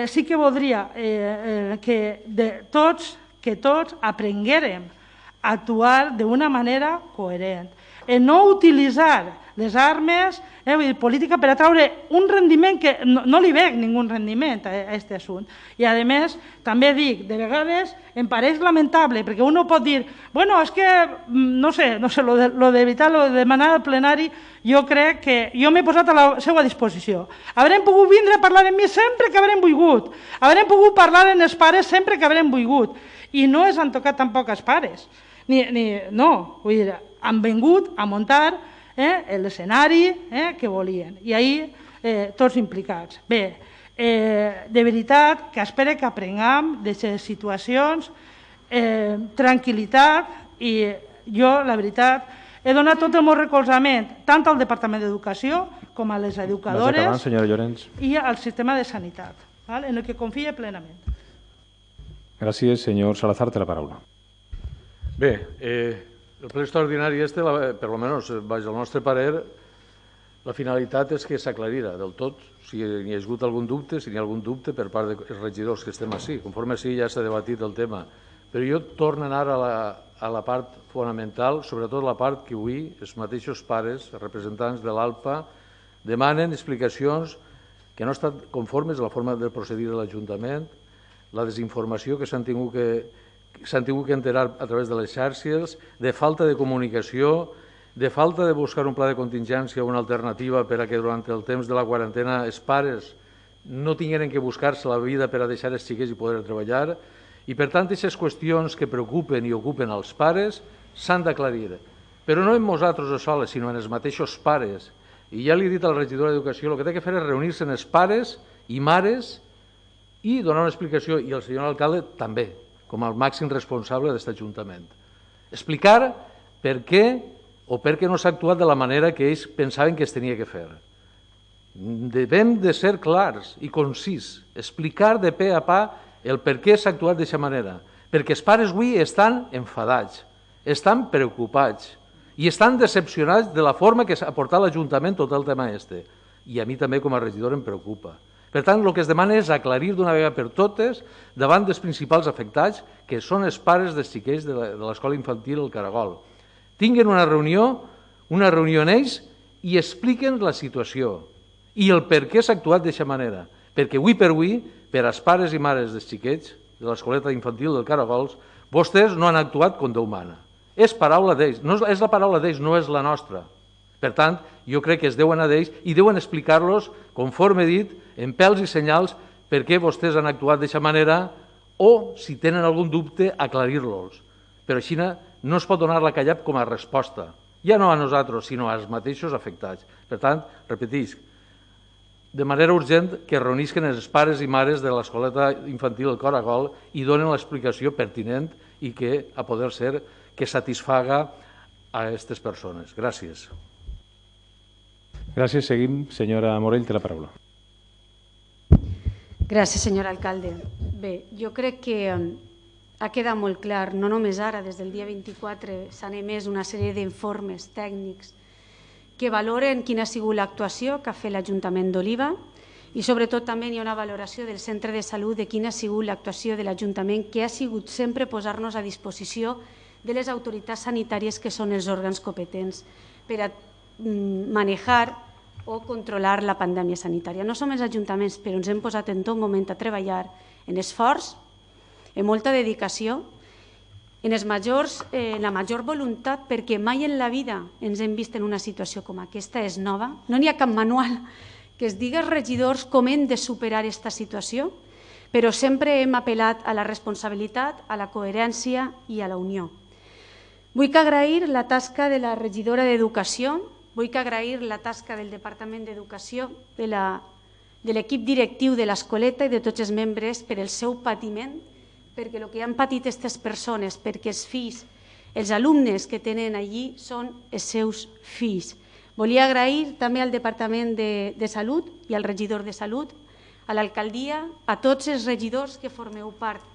sí que voldria que tots aprenguérem a actuar d'una manera coherent, en no utilitzar les armes, política per a treure un rendiment que no li veig ningú rendiment a aquest assumpte. I a més, també dic, de vegades em pareix lamentable, perquè un pot dir, bueno, és que, no sé, lo d'evitar, lo de demanar al plenari, jo crec que jo m'he posat a la seva disposició. Haurem pogut vindre a parlar amb mi sempre que haurem volgut, haurem pogut parlar amb els pares sempre que haurem volgut, i no ens han tocat tampoc els pares. No, vull dir, han vingut a muntar l'escenari que volien, i ahir tots implicats. Bé, de veritat que espero que aprenguem d'aquestes situacions, tranquil·litat, i jo, la veritat, he donat tot el meu recolzament tant al Departament d'Educació com a les educadores i al sistema de sanitat, en el que confie plenament. Gràcies, senyor Salazar, té la paraula. Bé, el ple extraordinari per almenys, baix al nostre parer, la finalitat és que s'aclarira del tot si hi ha hagut algun dubte, si hi ha algun dubte per part dels regidors que estem així. Conforme així ja s'ha debatit el tema Però jo torno a anar a la part fonamental, sobretot la part que avui els mateixos pares, els representants de l'ALPA, demanen explicacions que no estan conformes a la forma de procedir de l'Ajuntament, la desinformació que s'han tingut que enterar a través de les xarxes, de falta de comunicació, de falta de buscar un pla de contingència o una alternativa per a que durant el temps de la quarantena els pares no tingueren que buscar-se la vida per a deixar els xiquets i poder treballar. I, per tant, aquestes qüestions que preocupen i ocupen els pares s'han d'aclarir. Però no en nosaltres sols, sinó en els mateixos pares. I ja li he dit al regidor d'Educació, el que té que fer és reunir-se amb els pares i mares i donar una explicació, i el senyor alcalde també, com el màxim responsable d'aquest Ajuntament. Explicar per què o per què no s'ha actuat de la manera que ells pensaven que es tenia que fer. Devem de ser clars i concís, explicar de pe a pa el per què s'ha actuat d'aquesta manera, perquè els pares avui estan enfadats, estan preocupats i estan decepcionats de la forma que ha portat l'Ajuntament tot el tema este. I a mi també com a regidor em preocupa. Per tant, el que es demana és aclarir d'una vegada per totes davant dels principals afectats, que són els pares dels xiquets de l'escola infantil El Caragol. Tinguin una reunió en ells i expliquen la situació i el per què s'ha actuat d'aquesta manera. Perquè avui per avui, per als pares i mares dels xiquets de l'escoleta infantil del Caragols, vostès no han actuat com Déu mana. És paraula d'ells, és la paraula d'ells, no és la nostra. Per tant, jo crec que es deuen a d'ells i deuen explicar-los, conforme he dit, en pèls i senyals, per què vostès han actuat d'aquesta manera o, si tenen algun dubte, aclarir-los. Però així no es pot donar la callat com a resposta, ja no a nosaltres, sinó als mateixos afectats. Per tant, repetisc, de manera urgent que reunisquen els pares i mares de l'escoleta infantil El Caragol i donen l'explicació pertinent i que, a poder ser, que satisfaga a aquestes persones. Gràcies. Gràcies. Seguim. Senyora Morell, té la paraula. Gràcies, senyor alcalde. Bé, jo crec que ha quedat molt clar, no només ara, des del dia 24 s'han emès una sèrie d'informes tècnics que valoren quina ha sigut l'actuació que ha fet l'Ajuntament d'Oliva i sobretot també hi ha una valoració del centre de salut de quina ha sigut l'actuació de l'Ajuntament, que ha sigut sempre posar-nos a disposició de les autoritats sanitàries que són els òrgans competents per a manejar o controlar la pandèmia sanitària. No som els ajuntaments, però ens hem posat en tot moment a treballar en esforç, en molta dedicació, en la major voluntat, perquè mai en la vida ens hem vist en una situació com aquesta, és nova. No n'hi ha cap manual que es digui als regidors com hem de superar aquesta situació, però sempre hem apel·lat a la responsabilitat, a la coherència i a la unió. Vull agrair la tasca de la regidora d'Educació, vull agrair la tasca del Departament d'Educació, de l'equip directiu de l'escoleta i de tots els membres per el seu patiment, perquè el que han patit aquestes persones, perquè els fills, els alumnes que tenen allí són els seus fills. Volia agrair també al Departament de Salut i al regidor de Salut, a l'alcaldia, a tots els regidors que formeu part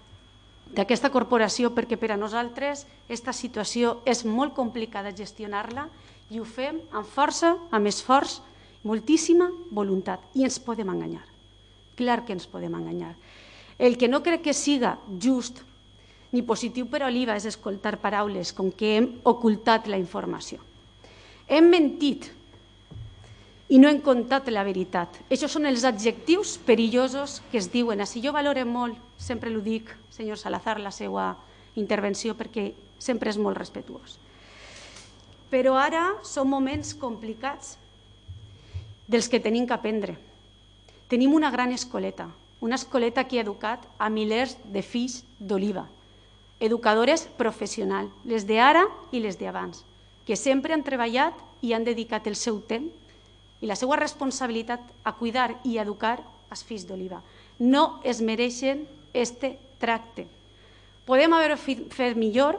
d'aquesta corporació, perquè per a nosaltres aquesta situació és molt complicada gestionar-la i ho fem amb força, amb esforç, moltíssima voluntat. I ens podem enganyar. Clar que ens podem enganyar. El que no crec que siga just ni positiu per a Oliva és escoltar paraules com que hem ocultat la informació. Hem mentit i no hem contat la veritat. Aquests són els adjectius perillosos que es diuen. Si jo valoro molt, sempre ho dic, senyor Salazar, la seva intervenció, perquè sempre és molt respectuós. Però ara són moments complicats dels que tenim que aprendre. Tenim una gran escoleta, una escoleta que ha educat a milers de fills d'Oliva, educadores professionals, les d'ara i les d'abans, que sempre han treballat i han dedicat el seu temps i la seva responsabilitat a cuidar i educar els fills d'Oliva. No es mereixen este tracte. Podem haver fet millor,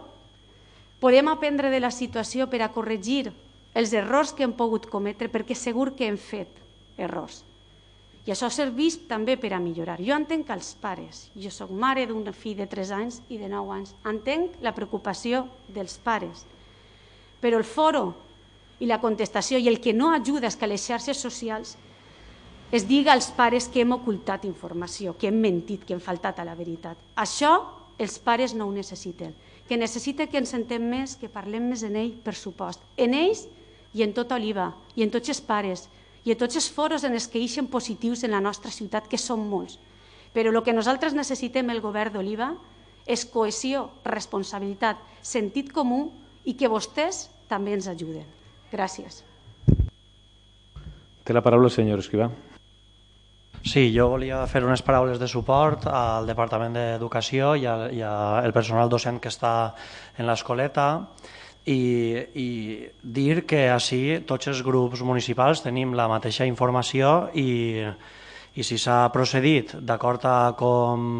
podem aprendre de la situació per a corregir els errors que hem pogut cometre, perquè segur que hem fet errors. I això serveix també per a millorar. Jo entenc que els pares, jo soc mare d'un fill de 3 anys i de 9 anys, entenc la preocupació dels pares, però el foro i la contestació i el que no ajuda és que a les xarxes socials es digui als pares que hem ocultat informació, que hem mentit, que hem faltat a la veritat. Això els pares no ho necessiten. Que necessita que ens sentem més, que parlem més en ell, per supost. En ells i en tota Oliva, i en tots els pares, i en tots els foros en els que eixen positius en la nostra ciutat, que són molts. Però el que nosaltres necessitem, el govern d'Oliva, és cohesió, responsabilitat, sentit comú i que vostès també ens ajuden. Gràcies. Té la paraula el senyor Escrivà. Sí, jo volia fer unes paraules de suport al Departament d'Educació i al personal docent que està en l'escoleta i dir que així tots els grups municipals tenim la mateixa informació i si s'ha procedit d'acord a com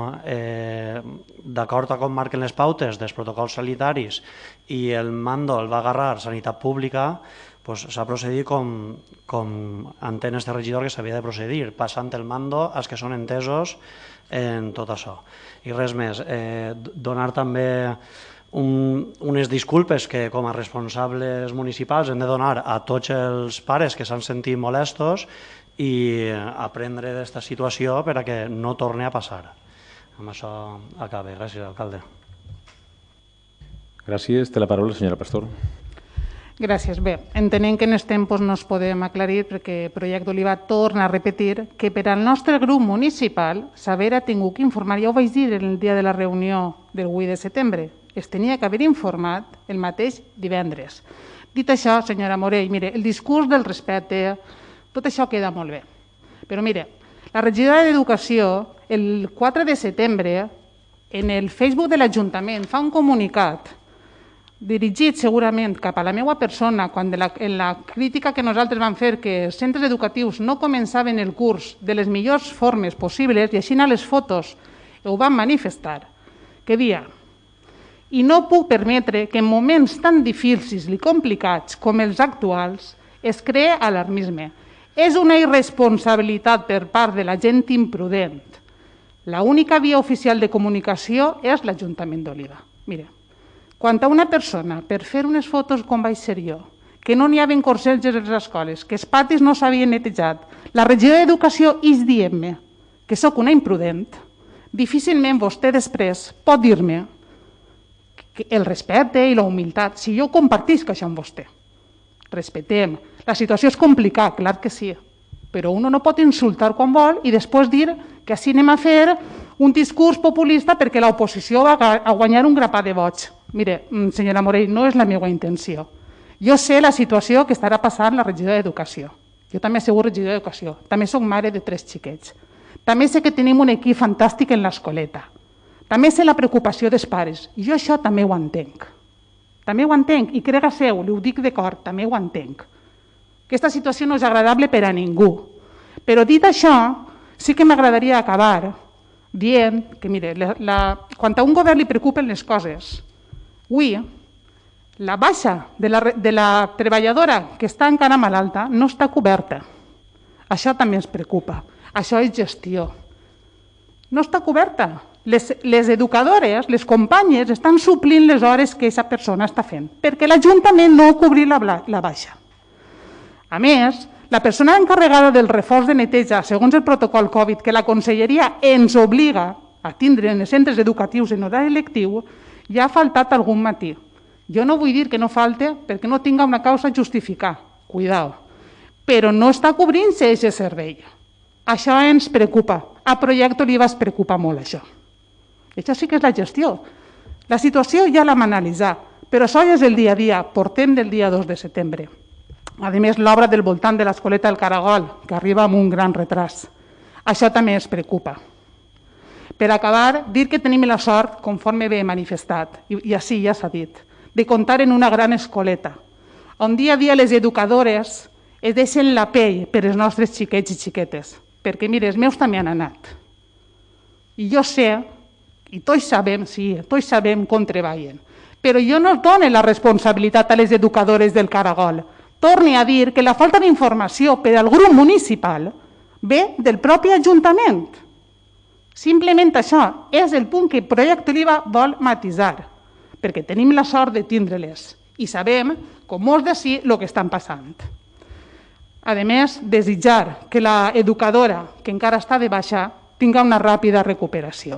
marquen les pautes dels protocols sanitaris i el mando el va agarrar Sanitat Pública, s'ha procedit com entén este regidor que s'havia de procedir, passant el mando als que són entesos en tot això. I res més, donar també unes disculpes que com a responsables municipals hem de donar a tots els pares que s'han sentit molestos i aprendre d'esta situació per a que no torni a passar. Amb això acabe. Gràcies, alcalde. Gràcies. Té la paraula la senyora Pastor. Gràcies. Bé, entenent que en els tempos no es podem aclarir perquè Projecte Oliva torna a repetir que per al nostre grup municipal s'haver tingut que informar, ja ho vaig dir el dia de la reunió del 8 de setembre, es tenia que haver informat el mateix divendres. Dit això, senyora Morell, mire, el discurs del respecte, tot això queda molt bé. Però mire, la regidora d'Educació, el 4 de setembre, en el Facebook de l'Ajuntament fa un comunicat dirigit segurament cap a la meva persona, quan en la crítica que nosaltres vam fer que els centres educatius no començaven el curs de les millors formes possibles, i així a les fotos ho van manifestar, que dia, i no puc permetre que en moments tan difícils i complicats com els actuals es cree alarmisme. És una irresponsabilitat per part de la gent imprudent. L'única via oficial de comunicació és l'Ajuntament d'Oliva. Mire, quan a una persona, per fer unes fotos com vaig ser jo, que no n'hi havia corsetges a les escoles, que els patis no s'havien netejat, la regidora d'Educació és dient-me que sóc una imprudent, difícilment vostè després pot dir-me el respecte i la humilitat, si jo compartisc això amb vostè. Respectem. La situació és complicada, clar que sí, però uno no pot insultar quan vol i després dir que així anem a fer un discurs populista perquè l'oposició va a guanyar un grapat de vots. Mire, senyora Morell, no és la meva intenció. Jo sé la situació que estarà passant la regidora d'Educació. Jo també he sigut regidora d'Educació. També soc mare de 3 xiquets. També sé que tenim un equip fantàstic en l'escoleta. També sé la preocupació dels pares. I jo això també ho entenc. També ho entenc. I crega-seu, li ho dic de cor, també ho entenc. Aquesta situació no és agradable per a ningú. Però dit això, sí que m'agradaria acabar dient que, mire, quan a un govern li preocupen les coses, avui, la baixa de la treballadora que està encara malalta no està coberta. Això també ens preocupa. Això és gestió. No està coberta. Les educadores, les companyes, estan suplint les hores que aquesta persona està fent, perquè l'Ajuntament no ha cobrit la baixa. A més, la persona encarregada del reforç de neteja, segons el protocol Covid, que la Conselleria ens obliga a tindre en els centres educatius en horari lectiu, ja ha faltat algun matí. Jo no vull dir que no falte perquè no tinga una causa a justificar, cuidao, però no està cobrint-se aquest servei. Això ens preocupa. A Projecte Oliva es preocupa molt això. Això sí que és la gestió. La situació ja l'hem analitzat, però això ja és el dia a dia, portem del dia 2 de setembre. A més, l'obra del voltant de l'escoleta del Caragol, que arriba amb un gran retras. Això també ens preocupa. Per acabar, dir que tenim la sort, conforme bé manifestat, i així ja s'ha dit, de comptar en una gran escoleta, on dia a dia les educadores es deixen la pell per als nostres xiquets i xiquetes, perquè, mire, els meus també han anat. I jo sé, i tots sabem, sí, tots sabem com treballen, però jo no dono la responsabilitat a les educadores del Caragol. Torni a dir que la falta d'informació per al grup municipal ve del propi Ajuntament. Simplement això és el punt que Projecte Oliva vol matisar, perquè tenim la sort de tindre-les i sabem, com molts d'ací, el que estan passant. A més, desitjar que l'educadora, que encara està de baixa, tinga una ràpida recuperació.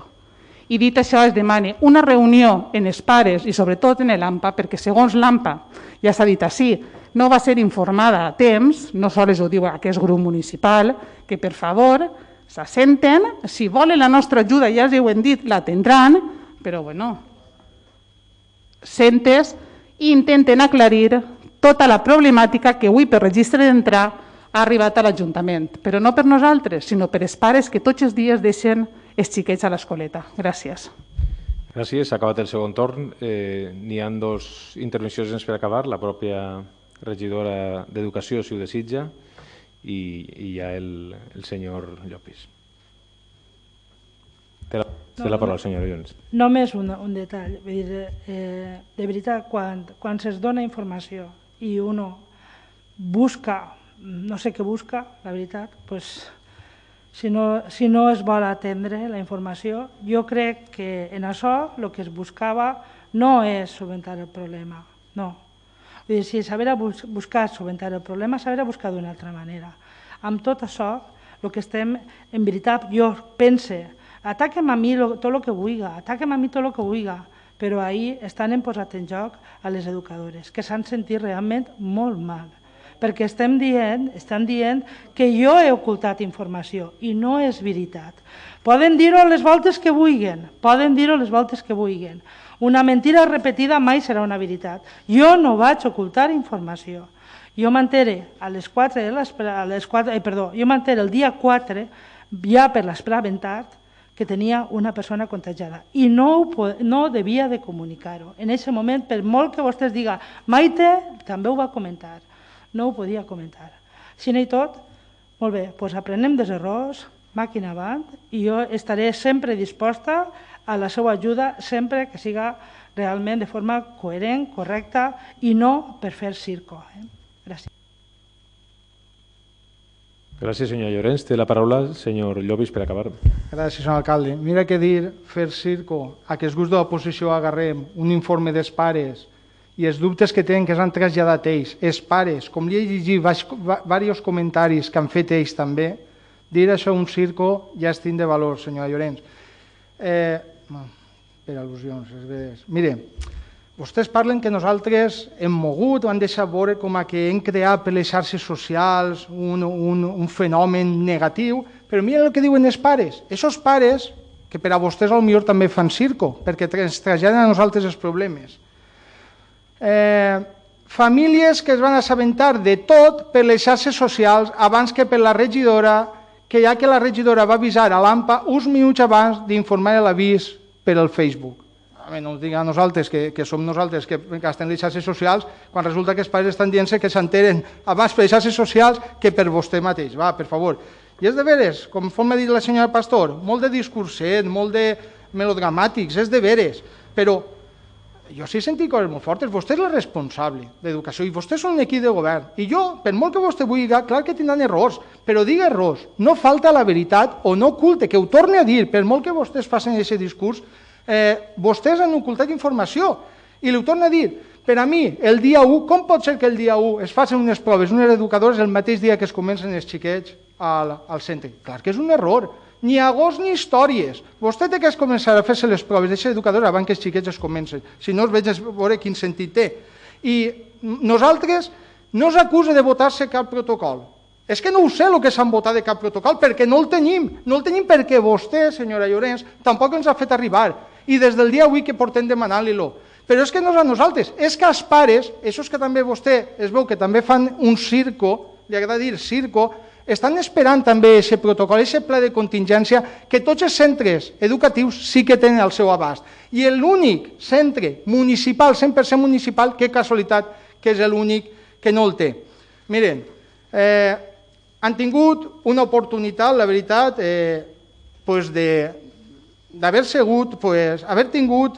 I dit això, es demana una reunió en els pares i sobretot en l'AMPA, perquè segons l'AMPA, ja s'ha dit així, no va ser informada a temps, no sols ho diu aquest grup municipal, que per favor s'assenten, si volen la nostra ajuda, ja els ho hem dit, la tindran, però bueno, sentes i intenten aclarir tota la problemàtica que avui per registre d'entrar ha arribat a l'Ajuntament, però no per nosaltres, sinó per els pares que tots els dies deixen els xiquets a l'escoleta. Gràcies. Gràcies. S'ha acabat el segon torn. N'hi ha dues intervencions per acabar. La pròpia regidora d'Educació, si ho desitja, i ja el senyor Llopis. Té la paraula, senyor Llopis. Només un detall. Vull dir, de veritat, quan se'ls dona informació i uno busca, no sé què busca, la veritat, doncs, si no es vol atendre la informació, jo crec que en això el que es buscava no és solventar el problema, no. Vull dir, si s'haurà buscat solventar el problema, s'haurà buscat d'una altra manera. Amb tot això, el que estem, en veritat, jo pense, ataquen a mi tot el que vulgui, ataquen a mi tot el que vulgui, però ahir estan posat en joc a les educadores, que s'han sentit realment molt mal, perquè estan dient que jo he ocultat informació i no és veritat. Poden dir-ho les voltes que vulguin, Una mentida repetida mai serà una veritat. Jo no vaig ocultar informació. Jo m'entere el dia 4, ja per l'espraventat, que tenia una persona contagiada i no devia de comunicar-ho. En aquest moment, per molt que vostès diguen, Maite també ho va comentar, no ho podia comentar. Si no hi tot, molt bé, doncs aprenem dels errors, màquina avant, i jo estaré sempre disposta a la seva ajuda, sempre que siga realment de forma coherent, correcta, i no per fer circo. Gràcies. Gràcies, senyor Llorenç. Té la paraula el senyor Llopis per acabar. Gràcies, senyor alcalde. Mira què dir fer circo, a que els grups de l'oposició agarrem un informe dels pares i els dubtes que tenen que s'han traslladat ells, els pares, com li he llegit diversos comentaris que han fet ells també, dir això un circo ja és de valor, senyor Llorenç. Per al·lusions, és veritat. Mire, vostès parlen que nosaltres hem mogut o han deixat veure com que hem creat per les xarxes socials un fenomen negatiu, però mira el que diuen els pares. Aquests pares, que per a vostès potser també fan circo, perquè ens traslladen a nosaltres els problemes. Famílies que es van assabentar de tot per les xarxes socials abans que per la regidora, que ja que la regidora va avisar a l'AMPA uns minuts abans d'informar l'avís per al Facebook. No ens digui a nosaltres que som nosaltres que estem les xarxes socials, quan resulta que els pares estan dient-se que s'enteren abans per les xarxes socials que per vostè mateix. Va, per favor. I és de veres, conforme ha dit la senyora Pastor, molt de discurset, molt de melodramàtics, és de veres, però jo sí he sentit coses molt fortes. Vostè és la responsable d'educació i vostès són l'equip de govern. I jo, per molt que vostè vulgui, clar que tindran errors, però digui errors, no falta la veritat o no oculte, que ho torni a dir, per molt que vostès facin aquest discurs, vostès han ocultat informació. I ho torno a dir, per a mi, el dia 1, com pot ser que el dia 1 es facin unes proves, unes educadores, el mateix dia que es comencen els xiquets al centre? Clar que és un error. Ni agost ni històries. Vostè té que començar a fer-se les proves d'aquesta educadora abans que els xiquets es comencen. Si no, es veig a veure quin sentit té. I nosaltres no s'acusa de votar-se cap protocol. És que no ho sé el que s'han votat de cap protocol, perquè no el tenim. No el tenim perquè vostè, senyora Llorenç, tampoc ens ha fet arribar. I des del dia avui que portem demanant-li-lo. Però és que no és a nosaltres, és que als pares, això que també vostè es veu que també fan un circo, li agrada dir circo, estan esperant també aquest protocol, aquest pla de contingència que tots els centres educatius sí que tenen al seu abast. I l'únic centre municipal, 100% municipal, que casualitat, que és l'únic que no el té. Miren, han tingut una oportunitat, la veritat, d'haver tingut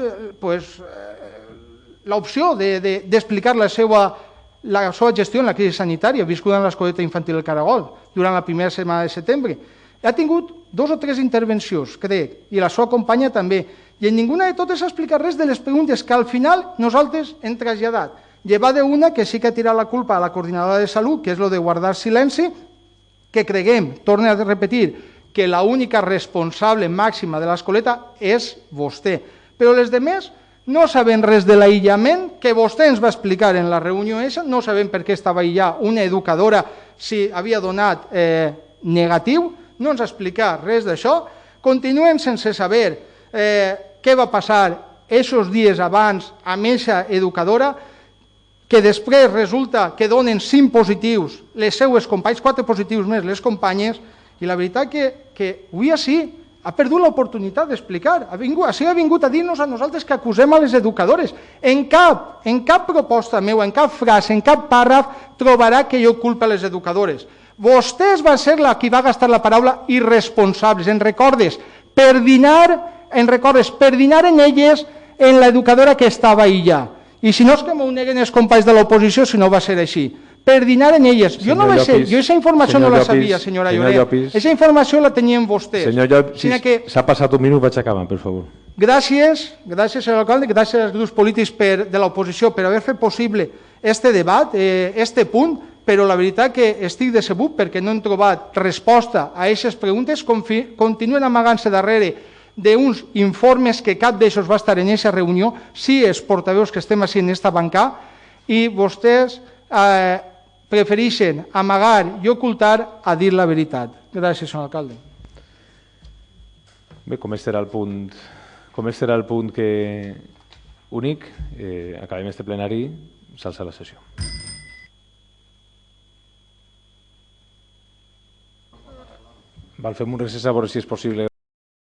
l'opció d'explicar la seva gestió en la crisi sanitària viscuda en l'escoleta infantil del Caragol durant la primera setmana de setembre. Ha tingut 2 o 3 intervencions, crec, i la seva companya també, i en ninguna de totes ha explicat res de les preguntes que al final nosaltres hem traslladat. Llevat d'una que sí que ha tirat la culpa a la coordinadora de salut, que és el de guardar silenci, que creguem, torno a repetir, que l'única responsable màxima de l'escoleta és vostè. Però les demés no sabem res de l'aïllament que vostè ens va explicar en la reunió aquesta, no sabem per què estava allà una educadora si havia donat negatiu, no ens ha explicat res d'això. Continuem sense saber què va passar aquests dies abans amb aquesta educadora, que després resulta que donen 5 positius les seues companyes, 4 positius més les companyes, i la veritat que avui així ha perdut l'oportunitat d'explicar. Ha vingut a dir-nos a nosaltres que acusem a les educadores. En cap proposta meva, en cap frase, en cap pàrraf trobarà que jo culpa les educadores. Vostès va ser la qui va gastar la paraula irresponsables. En recordes per dinar en elles en l'educadora que estava allà. I si no és que m'ho neguen els companys de l'oposició, si no va ser així. Per dinar en elles. Jo no vaig ser, jo aquesta informació no la sabia, senyora Lloret. Aquesta informació la tenien vostès. Senyor Llopis, s'ha passat un minut, vaig acabant, per favor. Gràcies, senyor alcalde, gràcies als grups polítics de l'oposició per haver fet possible este debat, este punt, però la veritat que estic decebut perquè no hem trobat resposta a aquestes preguntes, continuen amagant-se darrere d'uns informes que cap d'ells va estar en aquesta reunió, sí els portaveus que estem així en aquesta banca, i vostès prefereixen amagar i ocultar a dir la veritat. Gràcies, senyor alcalde. Bé, com este era el punt únic, acabem este plenari, s'alça la sessió. Fem un recés a veure si és possible